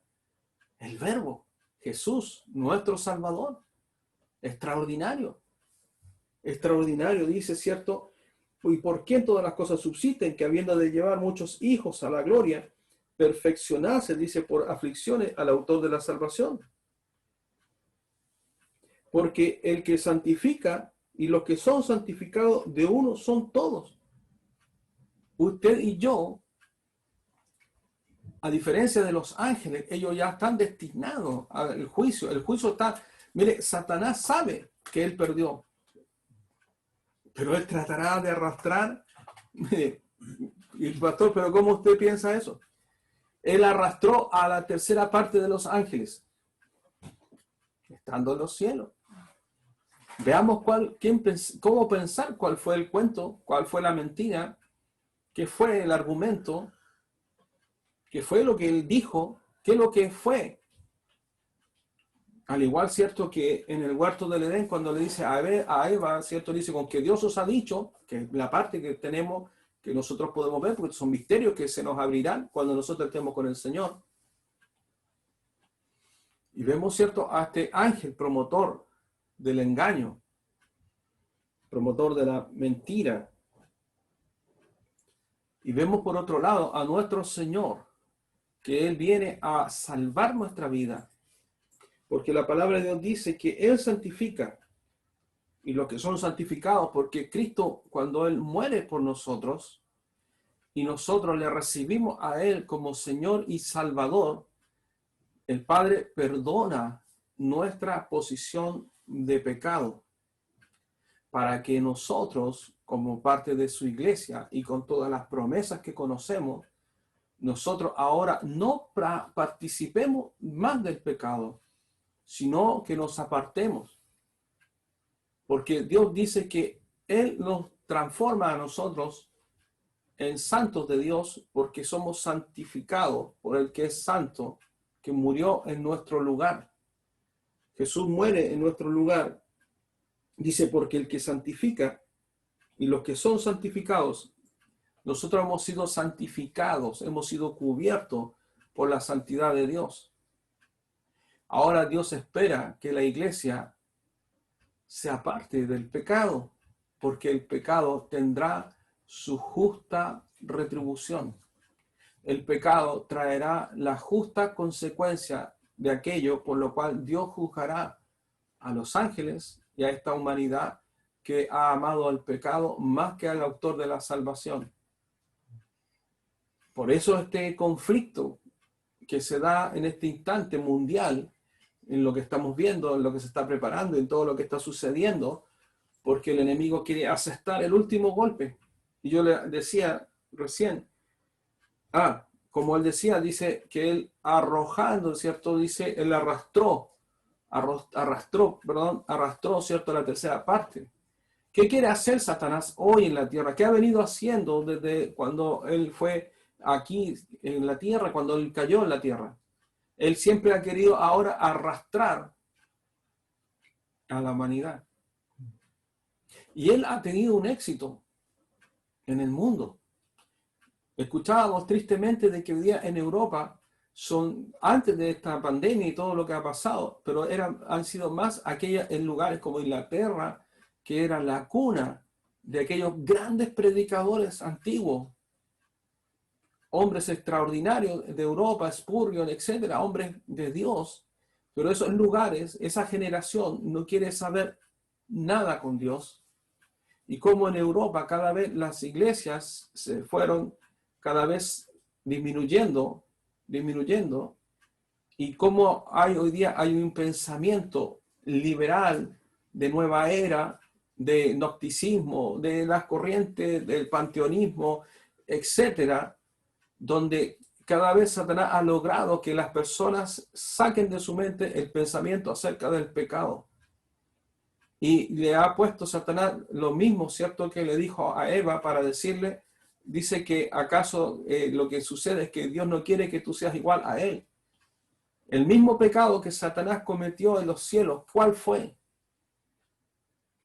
El Verbo, Jesús, nuestro Salvador. Extraordinario. Extraordinario, dice, ¿cierto? Y por quien todas las cosas subsisten, que habiendo de llevar muchos hijos a la gloria, perfeccionarse, dice, por aflicciones al autor de la salvación. Porque el que santifica y los que son santificados de uno son todos. Usted y yo, a diferencia de los ángeles, ellos ya están destinados al juicio. El juicio está, mire, Satanás sabe que él perdió, pero él tratará de arrastrar. Y pastor, ¿pero cómo usted piensa eso? Él arrastró a la tercera parte de los ángeles, estando en los cielos. Veamos cómo pensar cuál fue el cuento, cuál fue la mentira, qué fue el argumento, qué fue lo que él dijo, qué es lo que fue. Al igual, cierto, que en el huerto del Edén, cuando le dice a Eva, cierto, dice, con que Dios os ha dicho, que es la parte que tenemos, que nosotros podemos ver, porque son misterios que se nos abrirán cuando nosotros estemos con el Señor. Y vemos, ¿cierto?, a este ángel promotor del engaño, promotor de la mentira. Y vemos por otro lado a nuestro Señor, que Él viene a salvar nuestra vida. Porque la palabra de Dios dice que Él santifica. Y los que son santificados, porque Cristo, cuando Él muere por nosotros, y nosotros le recibimos a Él como Señor y Salvador, el Padre perdona nuestra posición de pecado, para que nosotros, como parte de su iglesia y con todas las promesas que conocemos, nosotros ahora no participemos más del pecado, sino que nos apartemos. Porque Dios dice que Él nos transforma a nosotros en santos de Dios, porque somos santificados por el que es santo, que murió en nuestro lugar. Jesús muere en nuestro lugar. Dice, porque el que santifica y los que son santificados, nosotros hemos sido santificados, hemos sido cubiertos por la santidad de Dios. Ahora Dios espera que la iglesia se aparte del pecado, porque el pecado tendrá su justa retribución. El pecado traerá la justa consecuencia de aquello por lo cual Dios juzgará a los ángeles y a esta humanidad que ha amado al pecado más que al autor de la salvación. Por eso este conflicto que se da en este instante mundial, en lo que estamos viendo, en lo que se está preparando, en todo lo que está sucediendo, porque el enemigo quiere asestar el último golpe. Y yo le decía recién, como él decía, dice que él arrojando, ¿cierto? Dice, él arrastró, ¿cierto? La tercera parte. ¿Qué quiere hacer Satanás hoy en la tierra? ¿Qué ha venido haciendo desde cuando él fue aquí en la tierra, cuando él cayó en la tierra? Él siempre ha querido ahora arrastrar a la humanidad. Y él ha tenido un éxito en el mundo. Escuchábamos tristemente de que hoy día en Europa antes de esta pandemia y todo lo que ha pasado, pero han sido más aquellas en lugares como Inglaterra, que era la cuna de aquellos grandes predicadores antiguos, hombres extraordinarios de Europa, Spurgeon, etcétera, hombres de Dios, pero esos lugares, esa generación no quiere saber nada con Dios. Y como en Europa cada vez las iglesias se fueron cada vez disminuyendo, y como hoy día hay un pensamiento liberal de nueva era, de gnosticismo, de las corrientes del panteonismo, etcétera, donde cada vez Satanás ha logrado que las personas saquen de su mente el pensamiento acerca del pecado. Y le ha puesto Satanás lo mismo, ¿cierto?, que le dijo a Eva para decirle, dice que acaso lo que sucede es que Dios no quiere que tú seas igual a Él. El mismo pecado que Satanás cometió en los cielos, ¿cuál fue?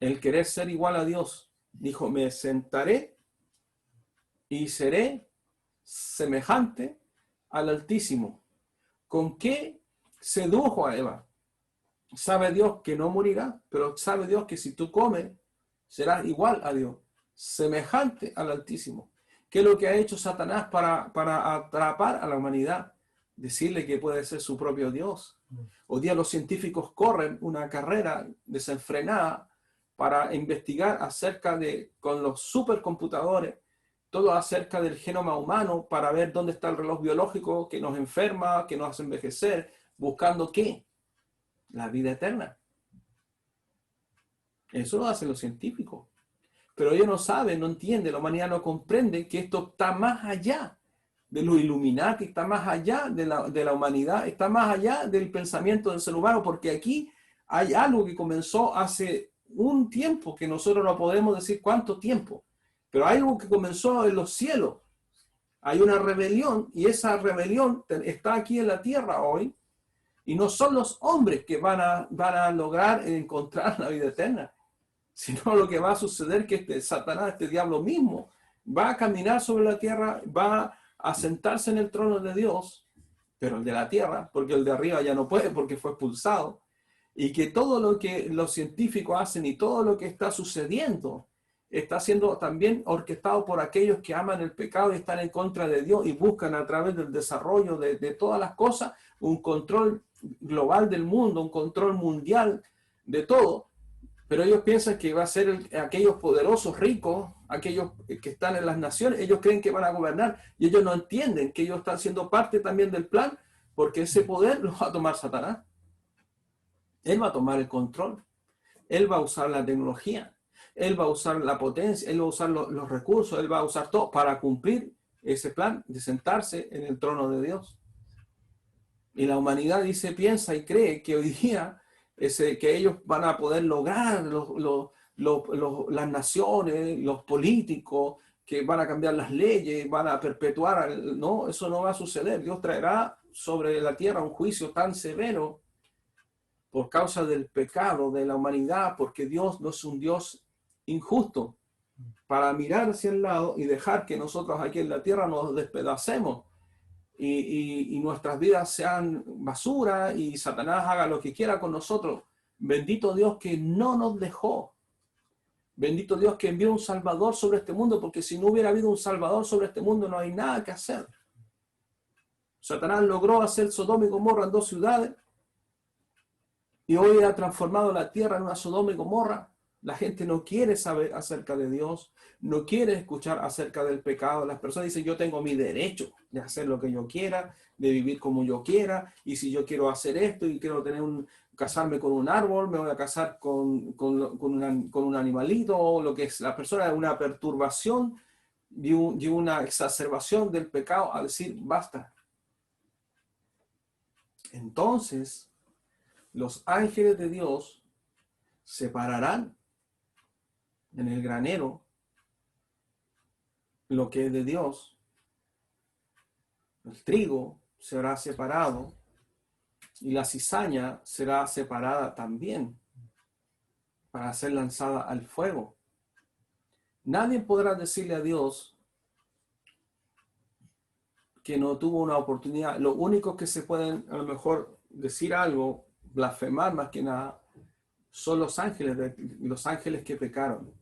El querer ser igual a Dios. Dijo, me sentaré y seré semejante al Altísimo. ¿Con qué sedujo a Eva? Sabe Dios que no morirá, pero sabe Dios que si tú comes, serás igual a Dios, semejante al Altísimo. ¿Qué es lo que ha hecho Satanás para atrapar a la humanidad? Decirle que puede ser su propio Dios. Hoy día los científicos corren una carrera desenfrenada para investigar con los supercomputadores, todo acerca del genoma humano, para ver dónde está el reloj biológico que nos enferma, que nos hace envejecer, buscando ¿qué? La vida eterna. Eso lo hacen los científicos. Pero ellos no saben, no entienden, la humanidad no comprende que esto está más allá de lo Illuminati, está más allá de la humanidad, está más allá del pensamiento del ser humano, porque aquí hay algo que comenzó hace un tiempo, que nosotros no podemos decir cuánto tiempo, pero hay algo que comenzó en los cielos. Hay una rebelión, y esa rebelión está aquí en la tierra hoy, y no son los hombres que van a lograr encontrar la vida eterna, sino lo que va a suceder que Satanás, este diablo mismo, va a caminar sobre la tierra, va a sentarse en el trono de Dios, pero el de la tierra, porque el de arriba ya no puede porque fue expulsado, y que todo lo que los científicos hacen y todo lo que está sucediendo está siendo también orquestado por aquellos que aman el pecado y están en contra de Dios y buscan a través del desarrollo de todas las cosas un control global del mundo, un control mundial de todo, pero ellos piensan que va a ser aquellos poderosos ricos, aquellos que están en las naciones, ellos creen que van a gobernar y ellos no entienden que ellos están siendo parte también del plan, porque ese poder lo va a tomar Satanás. Él va a tomar el control, él va a usar la tecnología, él va a usar la potencia, él va a usar los recursos, él va a usar todo para cumplir ese plan de sentarse en el trono de Dios. Y la humanidad dice, piensa y cree que hoy día que ellos van a poder lograr las naciones, los políticos, que van a cambiar las leyes, van a perpetuar. No, eso no va a suceder. Dios traerá sobre la tierra un juicio tan severo por causa del pecado de la humanidad, porque Dios no es un Dios injusto para mirar hacia el lado y dejar que nosotros aquí en la tierra nos despedacemos y nuestras vidas sean basura y Satanás haga lo que quiera con nosotros. Bendito Dios que no nos dejó. Bendito Dios que envió un Salvador sobre este mundo, porque si no hubiera habido un Salvador sobre este mundo no hay nada que hacer. Satanás logró hacer Sodoma y Gomorra en 2 ciudades y hoy ha transformado la tierra en una Sodoma y Gomorra. La gente no quiere saber acerca de Dios, no quiere escuchar acerca del pecado. Las personas dicen, yo tengo mi derecho de hacer lo que yo quiera, de vivir como yo quiera, y si yo quiero hacer esto y quiero casarme con un árbol, me voy a casar con un animalito, o lo que es la persona, una perturbación y una exacerbación del pecado a decir, basta. Entonces, los ángeles de Dios separarán en el granero lo que es de Dios. El trigo será separado y la cizaña será separada también para ser lanzada al fuego. Nadie podrá decirle a Dios que no tuvo una oportunidad. Lo único que se pueden a lo mejor decir algo, blasfemar más que nada, son los ángeles que pecaron.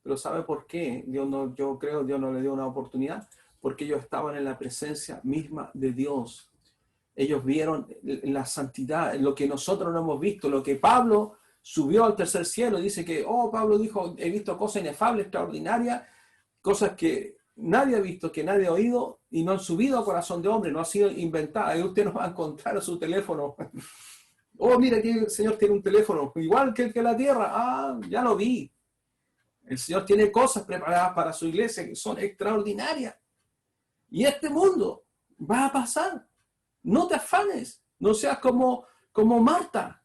Pero ¿sabe por qué? Yo creo que Dios no le dio una oportunidad, porque ellos estaban en la presencia misma de Dios. Ellos vieron la santidad, lo que nosotros no hemos visto, lo que Pablo subió al tercer cielo. Dice que, Pablo dijo, he visto cosas inefables, extraordinarias, cosas que nadie ha visto, que nadie ha oído, y no han subido a corazón de hombre, no ha sido inventada. Y usted no va a encontrar su teléfono. Mira que el Señor tiene un teléfono, igual que el que la tierra. Ya lo vi. El Señor tiene cosas preparadas para su iglesia que son extraordinarias. Y este mundo va a pasar. No te afanes. No seas como Marta.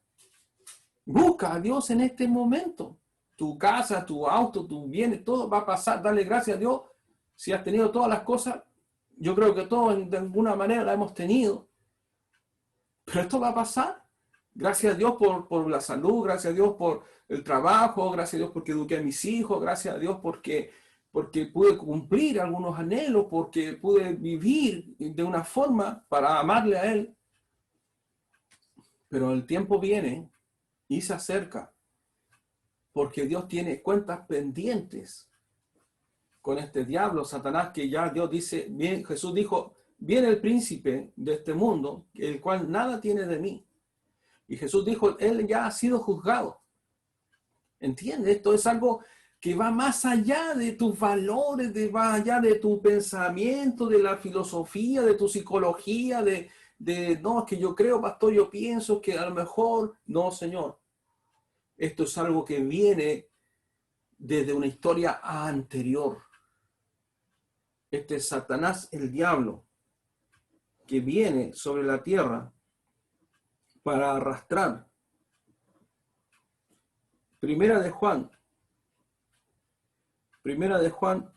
Busca a Dios en este momento. Tu casa, tu auto, tus bienes, todo va a pasar. Dale gracias a Dios. Si has tenido todas las cosas, yo creo que todos de alguna manera la hemos tenido. Pero esto va a pasar. Gracias a Dios por la salud, gracias a Dios por el trabajo, gracias a Dios porque eduqué a mis hijos, gracias a Dios porque pude cumplir algunos anhelos, porque pude vivir de una forma para amarle a Él. Pero el tiempo viene y se acerca, porque Dios tiene cuentas pendientes con este diablo, Satanás, que ya Dios dice, bien, Jesús dijo, viene el príncipe de este mundo, el cual nada tiene de mí. Y Jesús dijo, él ya ha sido juzgado. ¿Entiendes? Esto es algo que va más allá de tus valores, va allá de tu pensamiento, de la filosofía, de tu psicología, no, es que yo creo, pastor, yo pienso que a lo mejor, no, Señor. Esto es algo que viene desde una historia anterior. Este es Satanás, el diablo, que viene sobre la tierra para arrastrar. Primera de Juan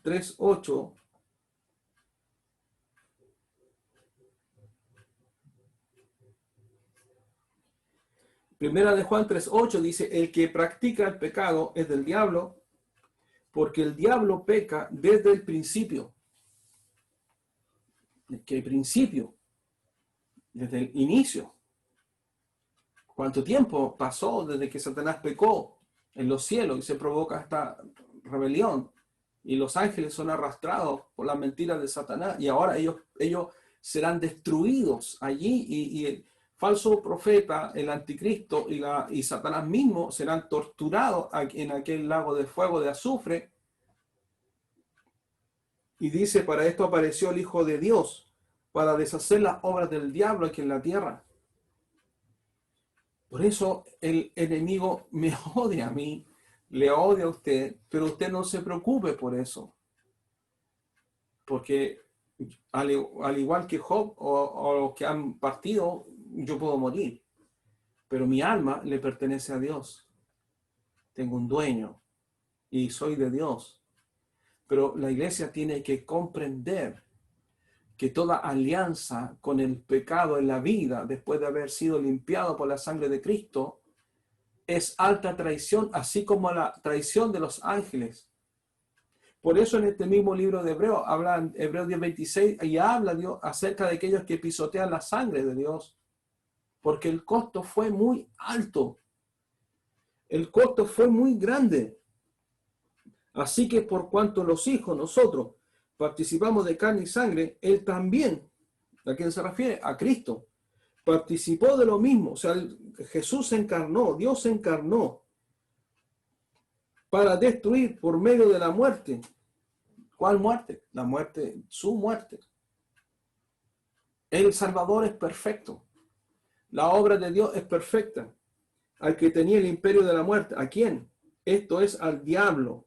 3:8. Primera de Juan 3:8 dice, el que practica el pecado es del diablo, porque el diablo peca desde el principio. ¿Qué principio? desde el inicio. ¿Cuánto tiempo pasó desde que Satanás pecó en los cielos y se provoca esta rebelión? Y los ángeles son arrastrados por las mentiras de Satanás y ahora ellos serán destruidos allí y el falso profeta, el anticristo y Satanás mismo serán torturados en aquel lago de fuego de azufre. Y dice, para esto apareció el Hijo de Dios, para deshacer las obras del diablo aquí en la tierra. Por eso el enemigo me odia a mí, le odia a usted, pero usted no se preocupe por eso. Porque al igual que Job o los que han partido, yo puedo morir. Pero mi alma le pertenece a Dios. Tengo un dueño y soy de Dios. Pero la iglesia tiene que comprender que toda alianza con el pecado en la vida, después de haber sido limpiado por la sangre de Cristo, es alta traición, así como la traición de los ángeles. Por eso en este mismo libro de Hebreos, habla en Hebreos 10:26, y habla Dios acerca de aquellos que pisotean la sangre de Dios, porque el costo fue muy alto. El costo fue muy grande. Así que por cuanto los hijos, nosotros, participamos de carne y sangre, Él también, ¿a quién se refiere? A Cristo. Participó de lo mismo, o sea, Jesús se encarnó, Dios se encarnó para destruir por medio de la muerte. ¿Cuál muerte? La muerte, su muerte. El Salvador es perfecto. La obra de Dios es perfecta. Al que tenía el imperio de la muerte, ¿a quién? Esto es al diablo.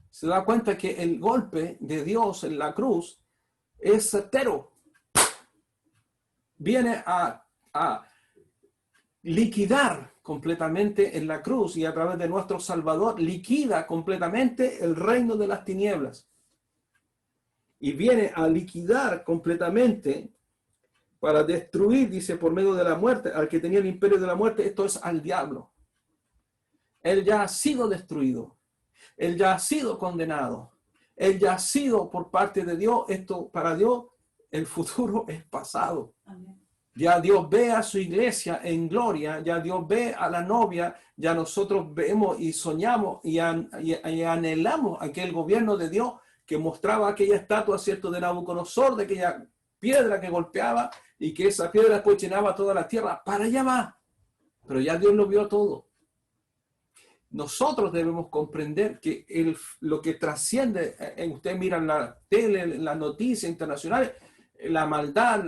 Se da cuenta que el golpe de Dios en la cruz es certero. Viene a liquidar completamente en la cruz y a través de nuestro Salvador liquida completamente el reino de las tinieblas. Y viene a liquidar completamente para destruir, dice, por medio de la muerte, al que tenía el imperio de la muerte, esto es al diablo. Él ya ha sido destruido. Él ya ha sido condenado. Él ya ha sido por parte de Dios. Esto para Dios, el futuro es pasado. Amén. Ya Dios ve a su iglesia en gloria, ya Dios ve a la novia, ya nosotros vemos y soñamos y anhelamos aquel gobierno de Dios que mostraba aquella estatua, ¿cierto?, de Nabucodonosor, de aquella piedra que golpeaba y que esa piedra después llenaba toda la tierra. Para allá va. Pero ya Dios lo vio todo. Nosotros debemos comprender que lo que trasciende, ustedes miran la tele, las noticias internacionales, la maldad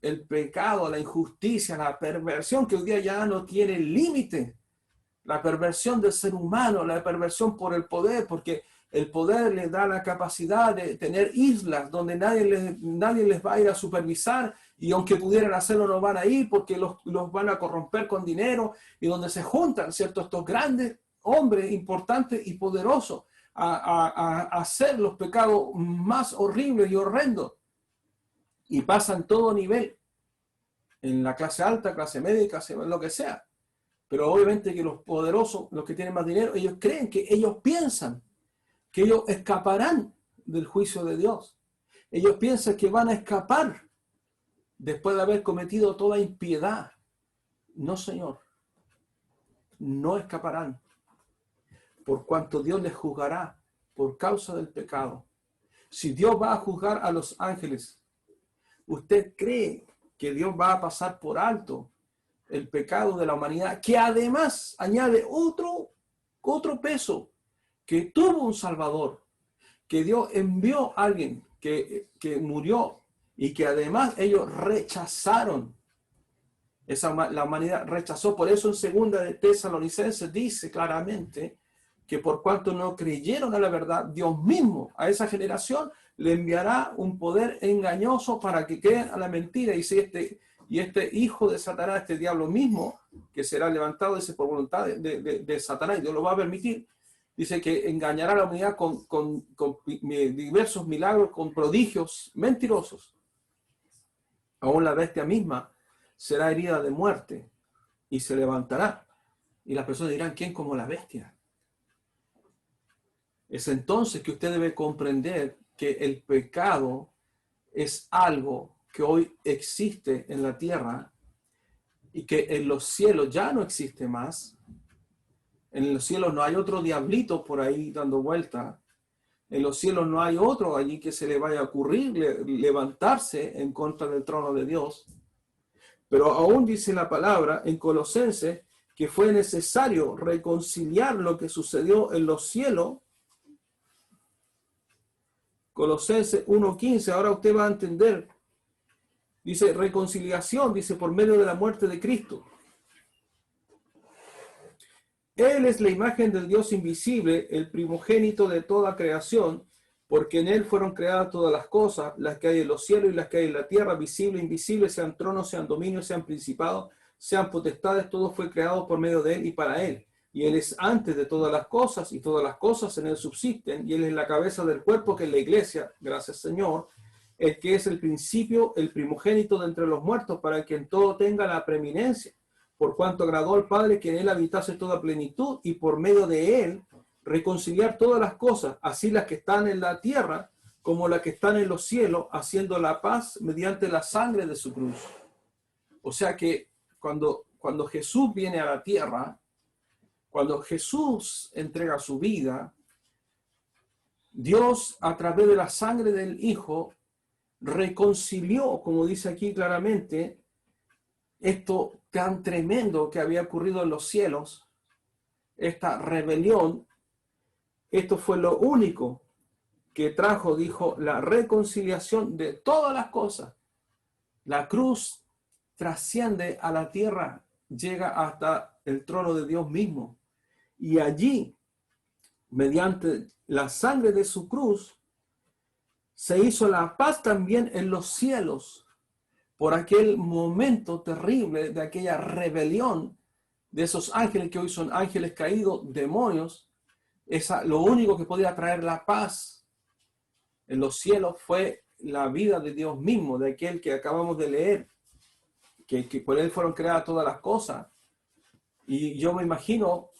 el pecado, la injusticia, la perversión que hoy día ya no tiene límite. La perversión del ser humano, la perversión por el poder, porque el poder les da la capacidad de tener islas donde nadie les va a ir a supervisar y aunque pudieran hacerlo no van a ir porque los van a corromper con dinero y donde se juntan, ¿cierto?, estos grandes hombres importantes y poderosos a hacer los pecados más horribles y horrendos. Y pasan todo nivel, en la clase alta, clase media, clase lo que sea. Pero obviamente que los poderosos, los que tienen más dinero, ellos creen que ellos piensan que ellos escaparán del juicio de Dios. Ellos piensan que van a escapar después de haber cometido toda impiedad. No, Señor. No escaparán. Por cuanto Dios les juzgará por causa del pecado. Si Dios va a juzgar a los ángeles, ¿usted cree que Dios va a pasar por alto el pecado de la humanidad, que además añade otro peso, que tuvo un Salvador, que Dios envió a alguien que murió y que además ellos rechazaron? La humanidad rechazó. Por eso en segunda de Tesalonicenses dice claramente que por cuanto no creyeron a la verdad, Dios mismo a esa generación le enviará un poder engañoso para que queden a la mentira. Y este hijo de Satanás, este diablo mismo, que será levantado, dice, por voluntad de Satanás, Dios lo va a permitir, dice que engañará a la humanidad con diversos milagros, con prodigios mentirosos. Aún la bestia misma será herida de muerte y se levantará. Y las personas dirán, ¿quién como la bestia? Es entonces que usted debe comprender que el pecado es algo que hoy existe en la tierra y que en los cielos ya no existe más. En los cielos no hay otro diablito por ahí dando vuelta. En los cielos no hay otro allí que se le vaya a ocurrir levantarse en contra del trono de Dios. Pero aún dice la palabra en Colosenses que fue necesario reconciliar lo que sucedió en los cielos. Colosenses 1:15, ahora usted va a entender. Dice reconciliación, dice por medio de la muerte de Cristo. Él es la imagen del Dios invisible, el primogénito de toda creación, porque en él fueron creadas todas las cosas, las que hay en los cielos y las que hay en la tierra, visible e invisible, sean tronos, sean dominios, sean principados, sean potestades, todo fue creado por medio de él y para él. Y él es antes de todas las cosas, y todas las cosas en él subsisten, y él es la cabeza del cuerpo, que es la iglesia, gracias Señor, el que es el principio, el primogénito de entre los muertos, para que en todo tenga la preeminencia, por cuanto agradó al Padre que en él habitase toda plenitud, y por medio de él reconciliar todas las cosas, así las que están en la tierra como las que están en los cielos, haciendo la paz mediante la sangre de su cruz. O sea que cuando Jesús viene a la tierra, cuando Jesús entrega su vida, Dios a través de la sangre del Hijo reconcilió, como dice aquí claramente, esto tan tremendo que había ocurrido en los cielos, esta rebelión. Esto fue lo único que trajo, dijo, la reconciliación de todas las cosas. La cruz trasciende a la tierra, llega hasta el trono de Dios mismo. Y allí, mediante la sangre de su cruz, se hizo la paz también en los cielos por aquel momento terrible de aquella rebelión de esos ángeles que hoy son ángeles caídos, demonios. Lo único que podía traer la paz en los cielos fue la vida de Dios mismo, de aquel que acabamos de leer, que por él fueron creadas todas las cosas. Y yo me imagino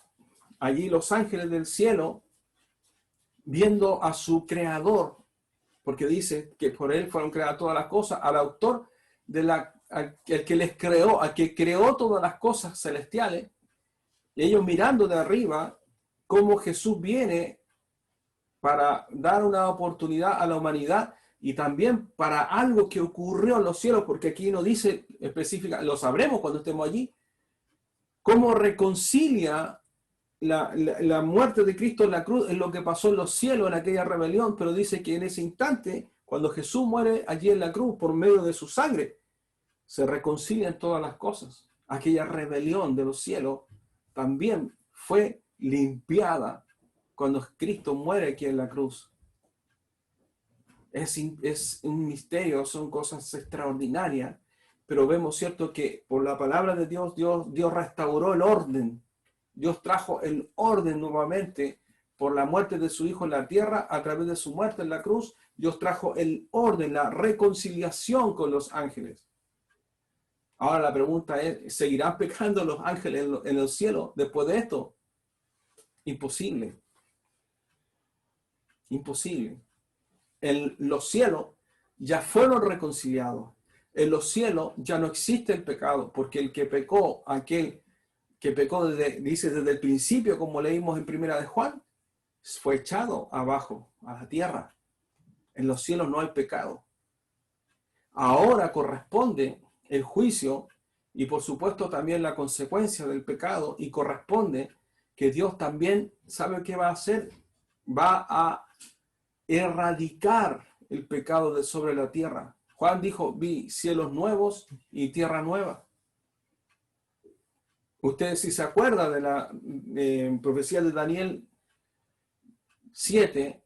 allí los ángeles del cielo viendo a su creador, porque dice que por él fueron creadas todas las cosas, al autor al que les creó, al que creó todas las cosas celestiales, y ellos mirando de arriba cómo Jesús viene para dar una oportunidad a la humanidad y también para algo que ocurrió en los cielos, porque aquí no dice específica, lo sabremos cuando estemos allí, cómo reconcilia la muerte de Cristo en la cruz en lo que pasó en los cielos en aquella rebelión, pero dice que en ese instante, cuando Jesús muere allí en la cruz por medio de su sangre, se reconcilian todas las cosas. Aquella rebelión de los cielos también fue limpiada cuando Cristo muere aquí en la cruz. Es un misterio, son cosas extraordinarias, pero vemos, ¿cierto?, que por la palabra de Dios, Dios restauró el orden. Dios trajo el orden nuevamente por la muerte de su Hijo en la tierra, a través de su muerte en la cruz. Dios trajo el orden, la reconciliación con los ángeles. Ahora la pregunta es, ¿seguirán pecando los ángeles en el cielo después de esto? Imposible. Imposible. En los cielos ya fueron reconciliados. En los cielos ya no existe el pecado, porque el que pecó, aquel que pecó dice desde el principio, como leímos en Primera de Juan, fue echado abajo, a la tierra. En los cielos no hay pecado. Ahora corresponde el juicio y por supuesto también la consecuencia del pecado, y corresponde que Dios también sabe qué va a hacer. Va a erradicar el pecado de sobre la tierra. Juan dijo, vi cielos nuevos y tierra nueva. Ustedes, si se acuerdan de la profecía de Daniel 7,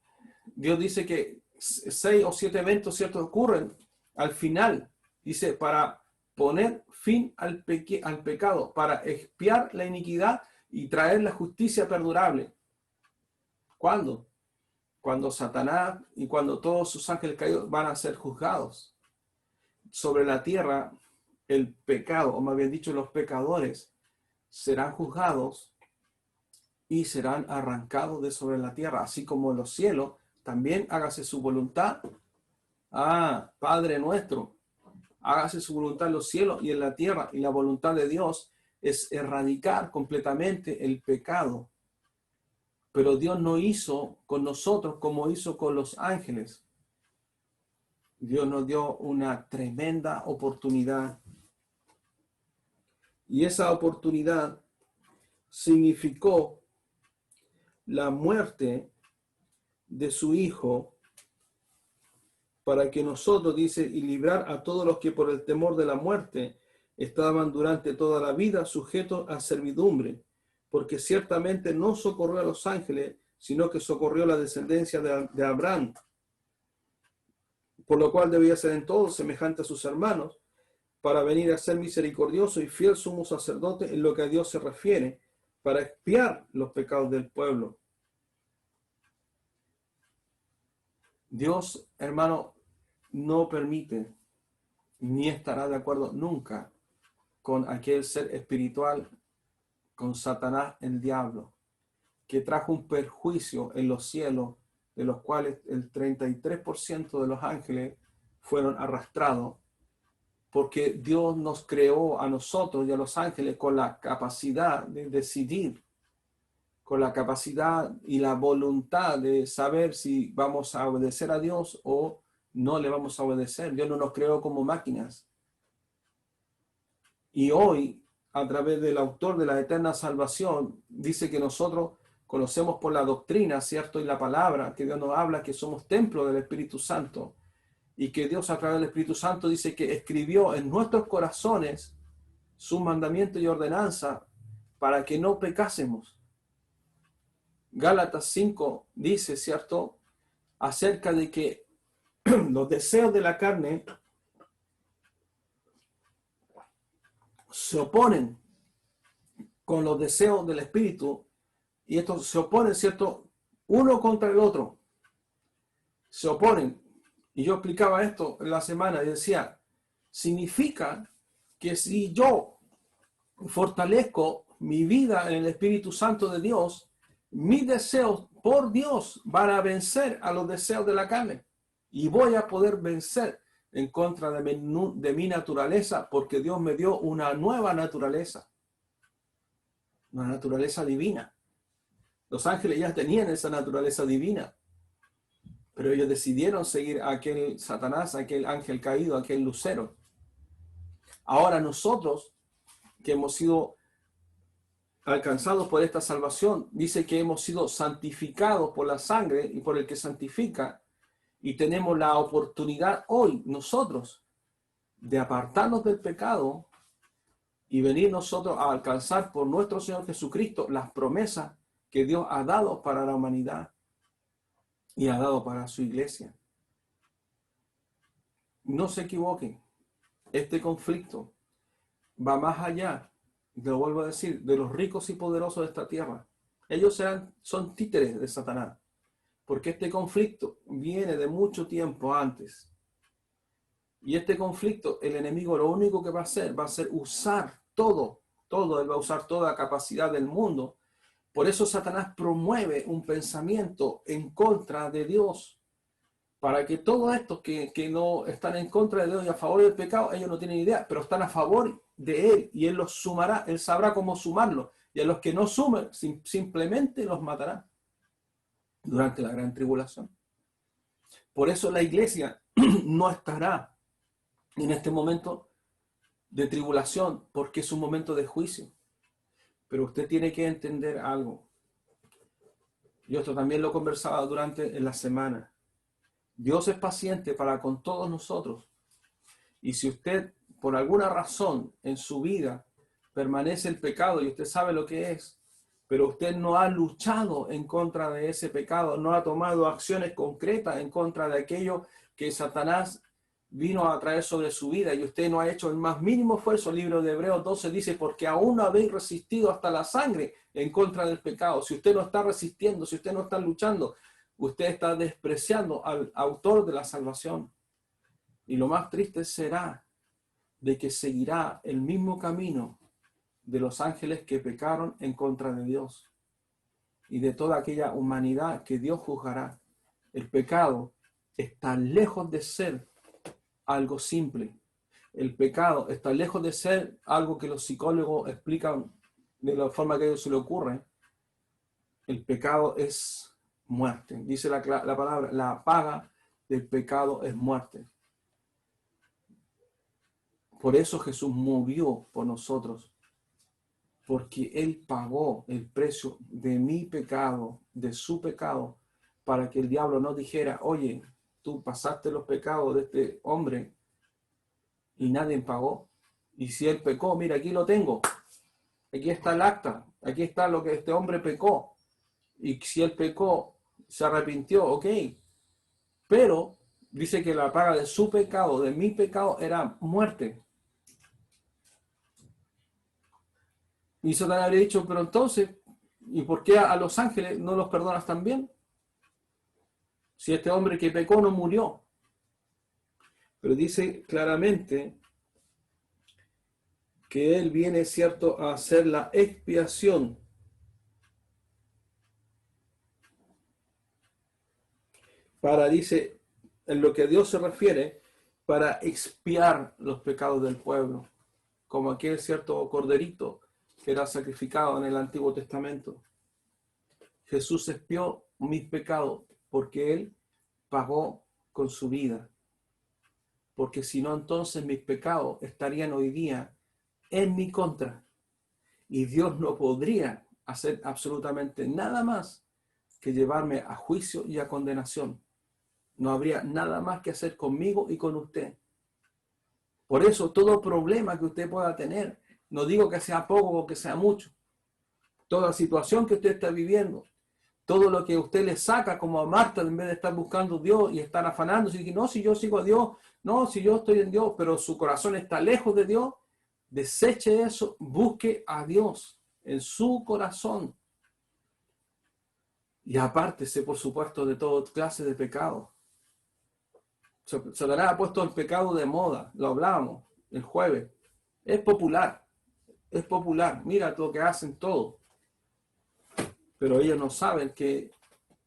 Dios dice que 6 o 7 eventos ciertos ocurren al final. Dice, para poner fin al pecado, para expiar la iniquidad y traer la justicia perdurable. ¿Cuándo? Cuando Satanás y cuando todos sus ángeles caídos van a ser juzgados. Sobre la tierra, el pecado, o más bien dicho, los pecadores, serán juzgados y serán arrancados de sobre la tierra, así como en los cielos. También hágase su voluntad. Padre nuestro, hágase su voluntad en los cielos y en la tierra. Y la voluntad de Dios es erradicar completamente el pecado. Pero Dios no hizo con nosotros como hizo con los ángeles. Dios nos dio una tremenda oportunidad. Y esa oportunidad significó la muerte de su Hijo para que nosotros, dice, y librar a todos los que por el temor de la muerte estaban durante toda la vida sujetos a servidumbre, porque ciertamente no socorrió a los ángeles, sino que socorrió a la descendencia de Abraham, por lo cual debía ser en todo semejante a sus hermanos, para venir a ser misericordioso y fiel sumo sacerdote en lo que a Dios se refiere, para expiar los pecados del pueblo. Dios, hermano, no permite ni estará de acuerdo nunca con aquel ser espiritual, con Satanás, el diablo, que trajo un perjuicio en los cielos, de los cuales el 33% de los ángeles fueron arrastrados, porque Dios nos creó a nosotros y a los ángeles con la capacidad de decidir, con la capacidad y la voluntad de saber si vamos a obedecer a Dios o no le vamos a obedecer. Dios no nos creó como máquinas. Y hoy, a través del autor de la eterna salvación, dice que nosotros conocemos por la doctrina, ¿cierto? Y la palabra, que Dios nos habla, que somos templo del Espíritu Santo. Y que Dios a través del Espíritu Santo dice que escribió en nuestros corazones su mandamiento y ordenanza para que no pecásemos. Gálatas 5 dice, ¿cierto?, acerca de que los deseos de la carne se oponen con los deseos del Espíritu, y estos se oponen, ¿cierto?, uno contra el otro. Se oponen. Y yo explicaba esto en la semana y decía, significa que si yo fortalezco mi vida en el Espíritu Santo de Dios, mis deseos por Dios van a vencer a los deseos de la carne. Y voy a poder vencer en contra de mi naturaleza, porque Dios me dio una nueva naturaleza. Una naturaleza divina. Los ángeles ya tenían esa naturaleza divina, pero ellos decidieron seguir a aquel Satanás, a aquel ángel caído, a aquel lucero. Ahora nosotros, que hemos sido alcanzados por esta salvación, dice que hemos sido santificados por la sangre y por el que santifica, y tenemos la oportunidad hoy nosotros de apartarnos del pecado y venir nosotros a alcanzar por nuestro Señor Jesucristo las promesas que Dios ha dado para la humanidad y ha dado para su iglesia. No se equivoquen, este conflicto va más allá, lo vuelvo a decir, de los ricos y poderosos de esta tierra. Ellos son títeres de Satanás, porque este conflicto viene de mucho tiempo antes. Y este conflicto, el enemigo lo único que va a hacer usar todo, él va a usar toda la capacidad del mundo. Por eso Satanás promueve un pensamiento en contra de Dios, para que todos estos que no están en contra de Dios y a favor del pecado, ellos no tienen idea, pero están a favor de Él, y Él los sumará, Él sabrá cómo sumarlos, y a los que no sumen, simplemente los matará durante la gran tribulación. Por eso la iglesia no estará en este momento de tribulación, porque es un momento de juicio. Pero usted tiene que entender algo. Yo esto también lo conversaba durante la semana. Dios es paciente para con todos nosotros. Y si usted, por alguna razón en su vida, permanece el pecado y usted sabe lo que es, pero usted no ha luchado en contra de ese pecado, no ha tomado acciones concretas en contra de aquello que Satanás vino a traer sobre su vida, y usted no ha hecho el más mínimo esfuerzo. El libro de Hebreos 12 dice, porque aún no habéis resistido hasta la sangre en contra del pecado. Si usted no está resistiendo, si usted no está luchando, usted está despreciando al autor de la salvación. Y lo más triste será de que seguirá el mismo camino de los ángeles que pecaron en contra de Dios y de toda aquella humanidad que Dios juzgará. El pecado está lejos de ser algo simple. el pecado está lejos de ser algo que los psicólogos explican de la forma que a ellos se le ocurre. El pecado es muerte. Dice la palabra, la paga del pecado es muerte. Por eso Jesús murió por nosotros, porque Él pagó el precio de mi pecado, de su pecado, para que el diablo no dijera, oye, tú pasaste los pecados de este hombre y nadie pagó. Y si él pecó, mira, aquí lo tengo. Aquí está el acta. Aquí está lo que este hombre pecó. Y si él pecó, se arrepintió, ok. Pero dice que la paga de su pecado, de mi pecado, era muerte. Y Satanás habría dicho, pero entonces, ¿y por qué a los ángeles no los perdonas también? Si este hombre que pecó no murió. Pero dice claramente que Él viene, cierto, a hacer la expiación. Para, dice, en lo que a Dios se refiere, para expiar los pecados del pueblo. Como aquel cierto corderito que era sacrificado en el Antiguo Testamento. Jesús expió mis pecados porque Él pagó con su vida. Porque si no, entonces mis pecados estarían hoy día en mi contra. Y Dios no podría hacer absolutamente nada más que llevarme a juicio y a condenación. No habría nada más que hacer conmigo y con usted. Por eso, todo problema que usted pueda tener, no digo que sea poco o que sea mucho, toda situación que usted está viviendo, todo lo que usted le saca como a Marta, en vez de estar buscando a Dios y estar afanándose y que no, si yo sigo a Dios, no, si yo estoy en Dios, pero su corazón está lejos de Dios, deseche eso, busque a Dios en su corazón y apártese, por supuesto, de toda clase de pecado. Satanás ha puesto el pecado de moda, lo hablábamos el jueves. Es popular, mira lo que hacen todos. Pero ellos no saben que,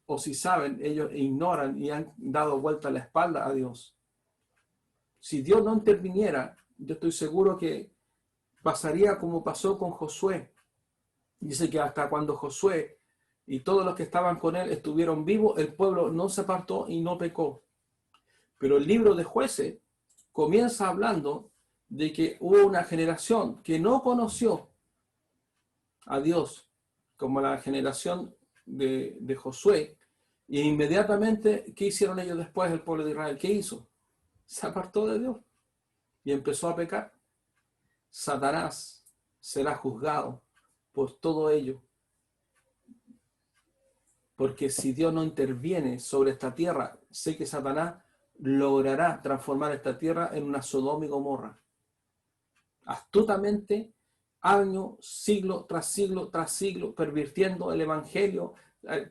o si saben, ellos ignoran y han dado vuelta la espalda a Dios. Si Dios no interviniera, yo estoy seguro que pasaría como pasó con Josué. Dice que hasta cuando Josué y todos los que estaban con él estuvieron vivos, el pueblo no se apartó y no pecó. Pero el libro de Jueces comienza hablando de que hubo una generación que no conoció a Dios, como la generación de Josué, y inmediatamente, ¿qué hicieron ellos después, el pueblo de Israel? ¿Qué hizo? Se apartó de Dios y empezó a pecar. Satanás será juzgado por todo ello. Porque si Dios no interviene sobre esta tierra, sé que Satanás logrará transformar esta tierra en una Sodoma y Gomorra. Astutamente, año, siglo tras siglo tras siglo, pervirtiendo el evangelio,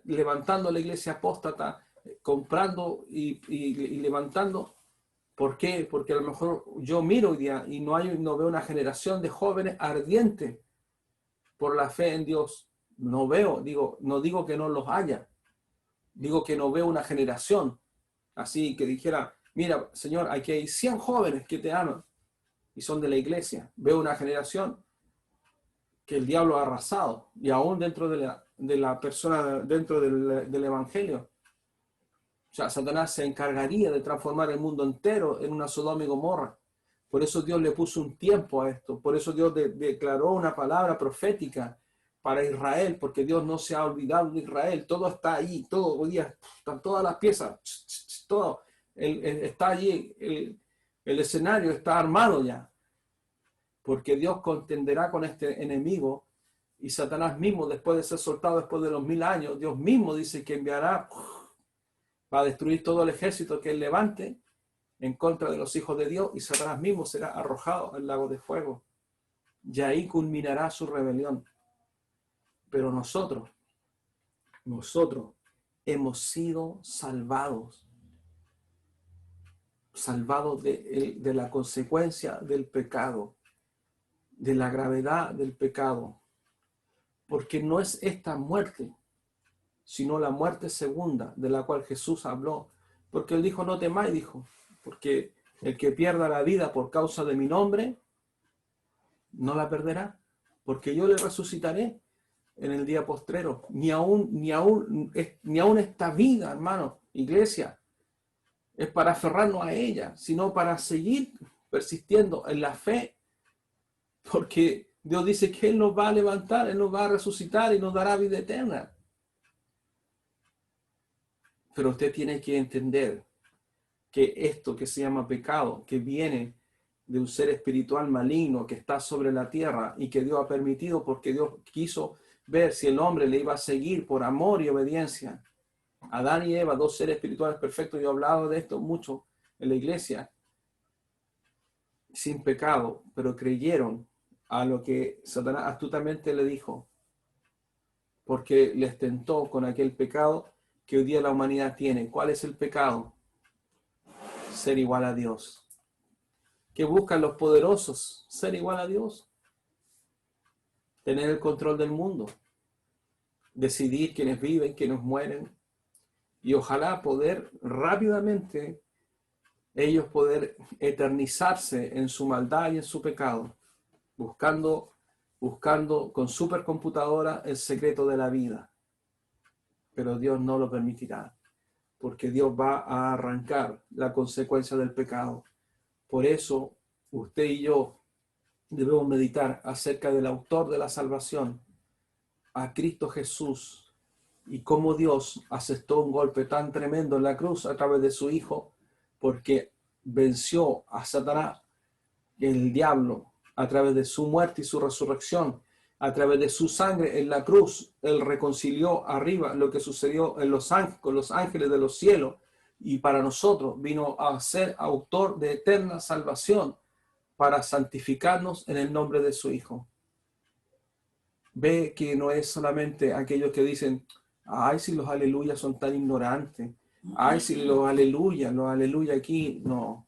levantando la iglesia apóstata, comprando y levantando. ¿Por qué? Porque a lo mejor yo miro hoy día y no veo una generación de jóvenes ardientes por la fe en Dios. No veo, no digo que no los haya, digo que no veo una generación así que dijera, mira, Señor, aquí hay 100 jóvenes que te aman y son de la iglesia. Veo una generación que el diablo ha arrasado y aún dentro de la persona, dentro del evangelio. O sea, Satanás se encargaría de transformar el mundo entero en una Sodoma y Gomorra. Por eso Dios le puso un tiempo a esto. Por eso Dios declaró una palabra profética para Israel, porque Dios no se ha olvidado de Israel. Todo está ahí, todo hoy día, están todas las piezas, todo. Está allí, el escenario está armado ya. Porque Dios contenderá con este enemigo y Satanás mismo, después de ser soltado después de los 1000 años, Dios mismo dice que enviará para destruir todo el ejército que él levante en contra de los hijos de Dios y Satanás mismo será arrojado al lago de fuego. Y ahí culminará su rebelión. Pero nosotros hemos sido salvados de la consecuencia del pecado, de la gravedad del pecado. Porque no es esta muerte, sino la muerte segunda de la cual Jesús habló. Porque él dijo, no temáis, dijo, porque El que pierda la vida por causa de mi nombre, no la perderá, porque yo le resucitaré en el día postrero. Ni aún esta vida, hermano, iglesia, es para aferrarnos a ella, sino para seguir persistiendo en la fe, porque Dios dice que Él nos va a levantar, Él nos va a resucitar y nos dará vida eterna. Pero usted tiene que entender que esto que se llama pecado, que viene de un ser espiritual maligno que está sobre la tierra y que Dios ha permitido porque Dios quiso ver si el hombre le iba a seguir por amor y obediencia. Adán y Eva, dos seres espirituales perfectos, yo he hablado de esto mucho en la iglesia, sin pecado, pero creyeron a lo que Satanás astutamente le dijo, porque les tentó con aquel pecado que hoy día la humanidad tiene. ¿Cuál es el pecado? Ser igual a Dios. ¿Qué buscan los poderosos? Ser igual a Dios. Tener el control del mundo. Decidir quiénes viven, quiénes mueren. Y ojalá poder rápidamente ellos poder eternizarse en su maldad y en su pecado, buscando con supercomputadora el secreto de la vida. Pero Dios no lo permitirá, porque Dios va a arrancar la consecuencia del pecado. Por eso, usted y yo debemos meditar acerca del autor de la salvación, a Cristo Jesús, y cómo Dios aceptó un golpe tan tremendo en la cruz a través de su Hijo, porque venció a Satanás, el diablo, a través de su muerte y su resurrección, a través de su sangre en la cruz. Él reconcilió arriba lo que sucedió en los ángeles, con los ángeles de los cielos, y para nosotros vino a ser autor de eterna salvación para santificarnos en el nombre de su Hijo. Ve que no es solamente aquellos que dicen, ay, si los aleluyas son tan ignorantes, ay, si los aleluya aquí, no.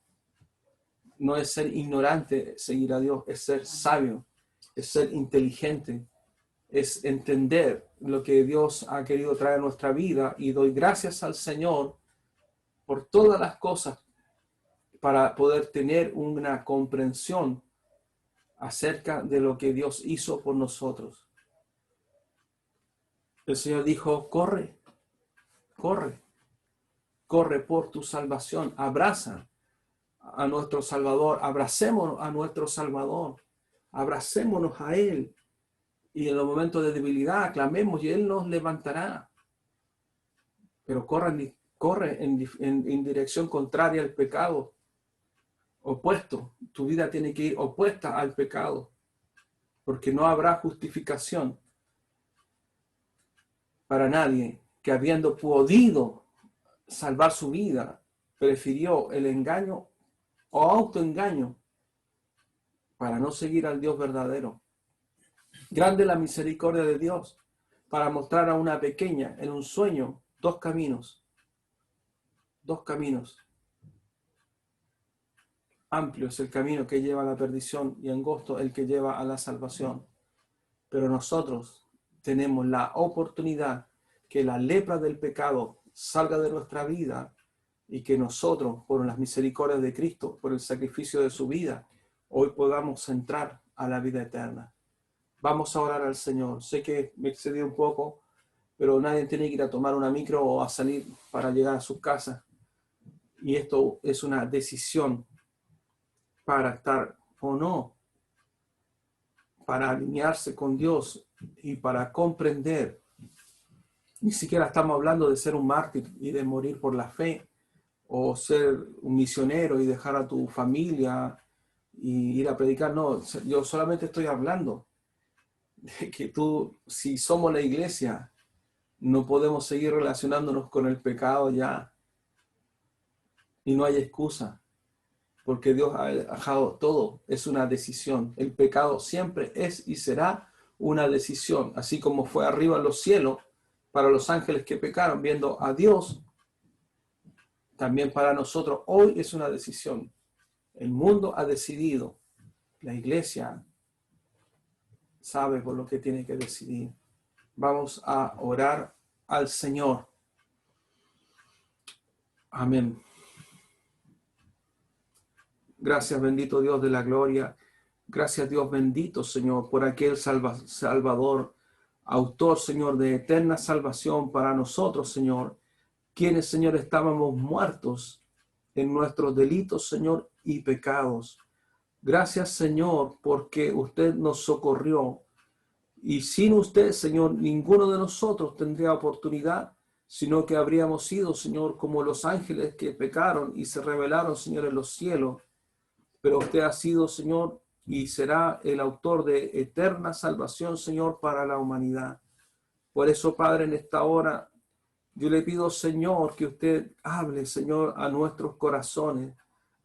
No es ser ignorante seguir a Dios, es ser sabio, es ser inteligente, es entender lo que Dios ha querido traer a nuestra vida, y doy gracias al Señor por todas las cosas para poder tener una comprensión acerca de lo que Dios hizo por nosotros. El Señor dijo, corre, corre, corre por tu salvación, abraza a nuestro Salvador, abracémonos a nuestro Salvador, abracémonos a Él, y en los momentos de debilidad clamemos y Él nos levantará. Pero corre en dirección contraria al pecado, opuesto. Tu vida tiene que ir opuesta al pecado, porque no habrá justificación para nadie que, habiendo podido salvar su vida, prefirió el engaño o autoengaño para no seguir al Dios verdadero. Grande la misericordia de Dios para mostrar a una pequeña en un sueño dos caminos. Amplio es el camino que lleva a la perdición y angosto el que lleva a la salvación. Pero nosotros tenemos la oportunidad que la lepra del pecado salga de nuestra vida, y que nosotros, por las misericordias de Cristo, por el sacrificio de su vida, hoy podamos entrar a la vida eterna. Vamos a orar al Señor. Sé que me excedí un poco, pero nadie tiene que ir a tomar una micro o a salir para llegar a sus casas. Y esto es una decisión para estar o no, para alinearse con Dios y para comprender. Ni siquiera estamos hablando de ser un mártir y de morir por la fe, o ser un misionero y dejar a tu familia y ir a predicar. No, yo solamente estoy hablando de que si somos la iglesia, no podemos seguir relacionándonos con el pecado ya. Y no hay excusa, porque Dios ha dejado todo. Es una decisión. El pecado siempre es y será una decisión. Así como fue arriba en los cielos para los ángeles que pecaron viendo a Dios, también para nosotros hoy es una decisión. El mundo ha decidido. La iglesia sabe por lo que tiene que decidir. Vamos a orar al Señor. Amén. Gracias, bendito Dios de la gloria. Gracias, Dios bendito, Señor, por aquel Salvador, autor, Señor, de eterna salvación para nosotros, Señor, quienes, Señor, estábamos muertos en nuestros delitos, Señor, y pecados. Gracias, Señor, porque usted nos socorrió. Y sin usted, Señor, ninguno de nosotros tendría oportunidad, sino que habríamos sido, Señor, como los ángeles que pecaron y se rebelaron, Señor, en los cielos. Pero usted ha sido, Señor, y será el autor de eterna salvación, Señor, para la humanidad. Por eso, Padre, en esta hora, yo le pido, Señor, que usted hable, Señor, a nuestros corazones,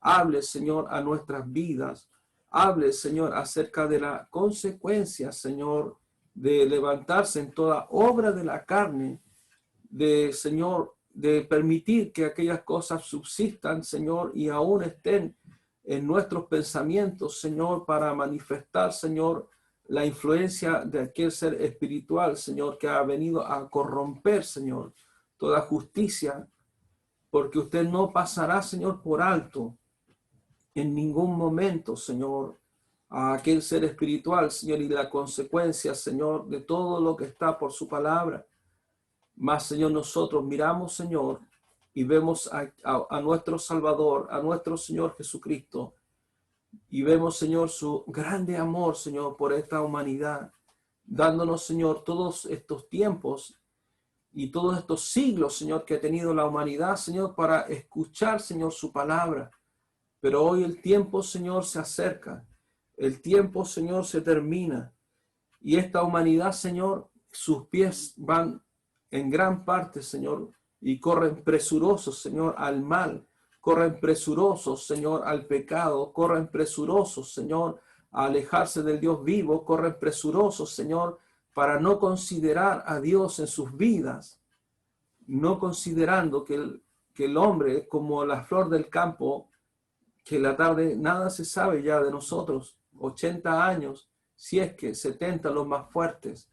hable, Señor, a nuestras vidas, hable, Señor, acerca de la consecuencia, Señor, de levantarse en toda obra de la carne, de, Señor, de permitir que aquellas cosas subsistan, Señor, y aún estén en nuestros pensamientos, Señor, para manifestar, Señor, la influencia de aquel ser espiritual, Señor, que ha venido a corromper, Señor, toda justicia, porque usted no pasará, Señor, por alto en ningún momento, Señor, a aquel ser espiritual, Señor, y la consecuencia, Señor, de todo lo que está por su palabra. Mas, Señor, nosotros miramos, Señor, y vemos a nuestro Salvador, a nuestro Señor Jesucristo, y vemos, Señor, su grande amor, Señor, por esta humanidad, dándonos, Señor, todos estos tiempos y todos estos siglos, Señor, que ha tenido la humanidad, Señor, para escuchar, Señor, su palabra. Pero hoy el tiempo, Señor, se acerca. El tiempo, Señor, se termina. Y esta humanidad, Señor, sus pies van en gran parte, Señor, y corren presurosos, Señor, al mal. Corren presurosos, Señor, al pecado. Corren presurosos, Señor, a alejarse del Dios vivo. Corren presurosos, Señor, para no considerar a Dios en sus vidas. No considerando que el hombre es como la flor del campo, que en la tarde nada se sabe ya de nosotros, 80 años, si es que 70 los más fuertes.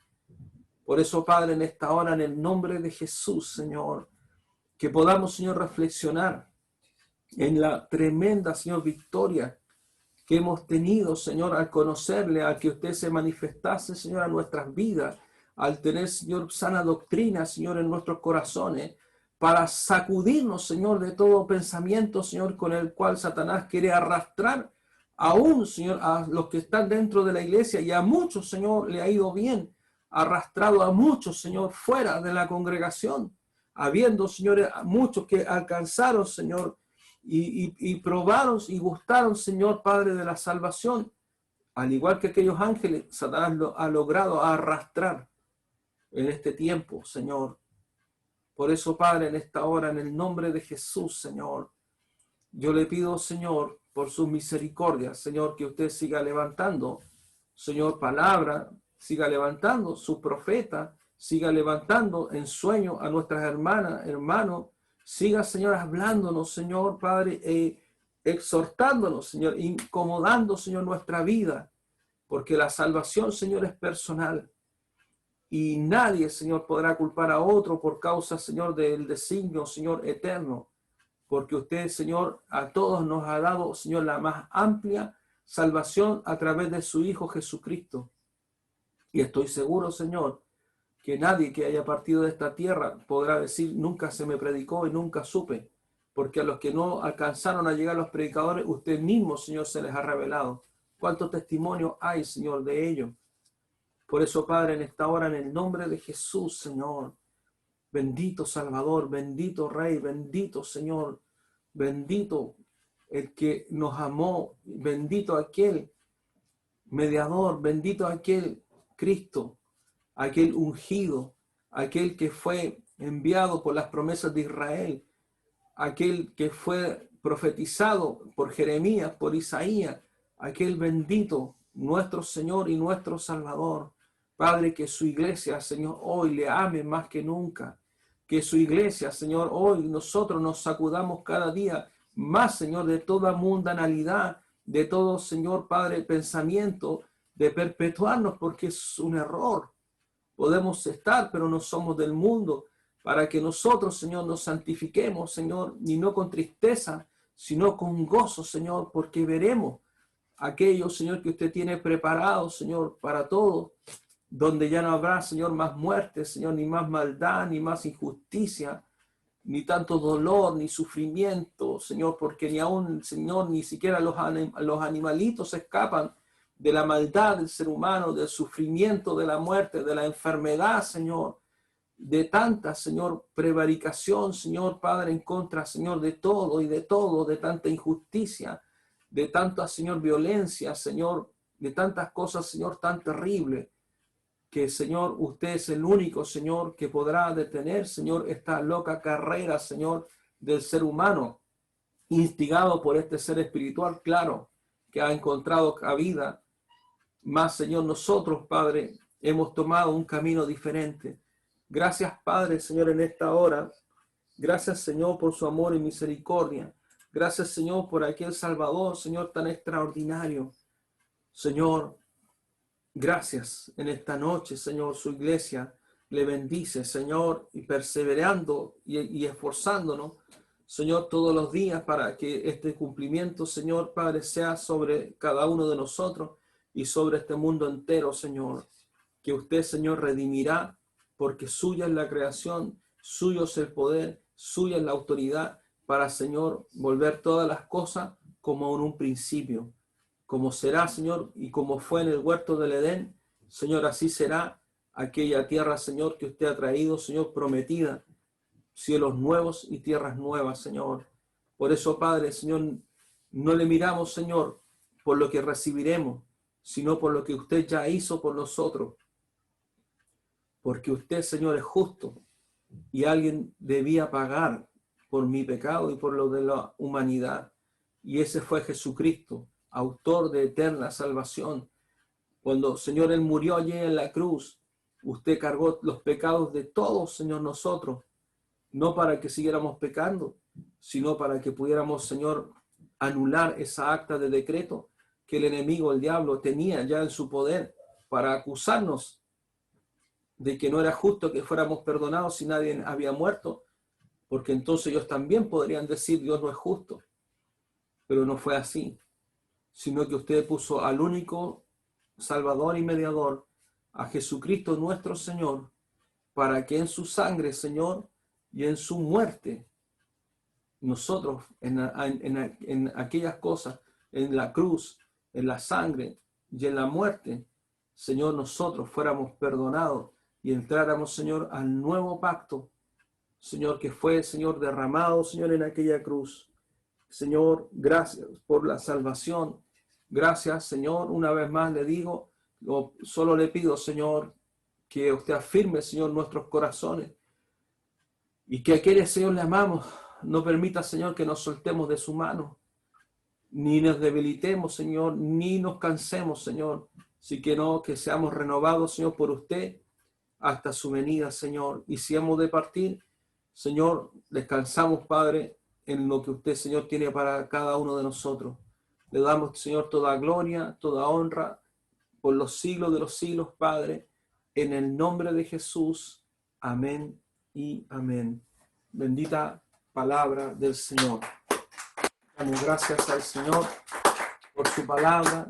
Por eso, Padre, en esta hora, en el nombre de Jesús, Señor, que podamos, Señor, reflexionar en la tremenda, Señor, victoria que hemos tenido, Señor, al conocerle, al que usted se manifestase, Señor, a nuestras vidas, al tener, Señor, sana doctrina, Señor, en nuestros corazones, para sacudirnos, Señor, de todo pensamiento, Señor, con el cual Satanás quiere arrastrar aún, Señor, a los que están dentro de la iglesia, y a muchos, Señor, le ha ido bien, arrastrado a muchos, Señor, fuera de la congregación, habiendo, Señor, muchos que alcanzaron, Señor, y probaron y gustaron, Señor, Padre, de la salvación, al igual que aquellos ángeles, Satanás lo ha logrado arrastrar en este tiempo, Señor. Por eso, Padre, en esta hora, en el nombre de Jesús, Señor, yo le pido, Señor, por sus misericordias, Señor, que usted siga levantando, Señor, palabra, siga levantando su profeta, siga levantando en sueño a nuestras hermanas, hermanos, siga, Señor, hablándonos, Señor, Padre, exhortándonos, Señor, incomodando, Señor, nuestra vida, porque la salvación, Señor, es personal. Y nadie, Señor, podrá culpar a otro por causa, Señor, del designio, Señor, eterno. Porque usted, Señor, a todos nos ha dado, Señor, la más amplia salvación a través de su Hijo Jesucristo. Y estoy seguro, Señor, que nadie que haya partido de esta tierra podrá decir, nunca se me predicó y nunca supe. Porque a los que no alcanzaron a llegar los predicadores, usted mismo, Señor, se les ha revelado. ¿Cuánto testimonio hay, Señor, de ello? Por eso, Padre, en esta hora, en el nombre de Jesús, Señor, bendito Salvador, bendito Rey, bendito Señor, bendito el que nos amó, bendito aquel mediador, bendito aquel Cristo, aquel ungido, aquel que fue enviado por las promesas de Israel, aquel que fue profetizado por Jeremías, por Isaías, aquel bendito, nuestro Señor y nuestro Salvador. Padre, que su iglesia, Señor, hoy le ame más que nunca. Que su iglesia, Señor, hoy nosotros nos sacudamos cada día más, Señor, de toda mundanalidad, de todo, Señor, Padre, pensamiento, de perpetuarnos, porque es un error. Podemos estar, pero no somos del mundo, para que nosotros, Señor, nos santifiquemos, Señor, y no con tristeza, sino con gozo, Señor, porque veremos aquello, Señor, que usted tiene preparado, Señor, para todos, donde ya no habrá, Señor, más muerte, Señor, ni más maldad, ni más injusticia, ni tanto dolor, ni sufrimiento, Señor, porque ni aún, Señor, ni siquiera los animalitos escapan de la maldad del ser humano, del sufrimiento, de la muerte, de la enfermedad, Señor, de tanta, Señor, prevaricación, Señor, Padre, en contra, Señor, de todo y de todo, de tanta injusticia, de tanta, Señor, violencia, Señor, de tantas cosas, Señor, tan terribles, que, Señor, usted es el único, Señor, que podrá detener, Señor, esta loca carrera, Señor, del ser humano, instigado por este ser espiritual, claro, que ha encontrado cabida. Más, Señor, nosotros, Padre, hemos tomado un camino diferente. Gracias, Padre, Señor, en esta hora. Gracias, Señor, por su amor y misericordia. Gracias, Señor, por aquel Salvador, Señor, tan extraordinario. Señor, gracias en esta noche, Señor, su iglesia le bendice, Señor, y perseverando y esforzándonos, Señor, todos los días para que este cumplimiento, Señor, Padre, sea sobre cada uno de nosotros y sobre este mundo entero, Señor. Que usted, Señor, redimirá, porque suya es la creación, suyo es el poder, suya es la autoridad para, Señor, volver todas las cosas como en un principio. Como será, Señor, y como fue en el huerto del Edén, Señor, así será aquella tierra, Señor, que usted ha traído, Señor, prometida, cielos nuevos y tierras nuevas, Señor. Por eso, Padre, Señor, no le miramos, Señor, por lo que recibiremos, sino por lo que usted ya hizo por nosotros. Porque usted, Señor, es justo y alguien debía pagar por mi pecado y por lo de la humanidad. Y ese fue Jesucristo, autor de eterna salvación. Cuando, Señor, Él murió allí en la cruz, usted cargó los pecados de todos, Señor, nosotros, no para que siguiéramos pecando, sino para que pudiéramos, Señor, anular esa acta de decreto que el enemigo, el diablo, tenía ya en su poder para acusarnos de que no era justo que fuéramos perdonados si nadie había muerto, porque entonces ellos también podrían decir Dios no es justo, pero no fue así, sino que usted puso al único Salvador y mediador, a Jesucristo nuestro Señor, para que en su sangre, Señor, y en su muerte, nosotros en aquellas cosas, en la cruz, en la sangre y en la muerte, Señor, nosotros fuéramos perdonados y entráramos, Señor, al nuevo pacto, Señor, que fue, Señor, derramado, Señor, en aquella cruz. Señor, gracias por la salvación. Gracias, Señor. Una vez más le digo, solo le pido, Señor, que usted afirme, Señor, nuestros corazones y que a quienes, Señor, le amamos, no permita, Señor, que nos soltemos de su mano, ni nos debilitemos, Señor, ni nos cansemos, Señor, sino que seamos renovados, Señor, por usted hasta su venida, Señor. Y si hemos de partir, Señor, descansamos, Padre, en lo que usted, Señor, tiene para cada uno de nosotros. Le damos, Señor, toda gloria, toda honra por los siglos de los siglos, Padre, en el nombre de Jesús. Amén y amén. Bendita palabra del Señor. Damos gracias al Señor por su palabra.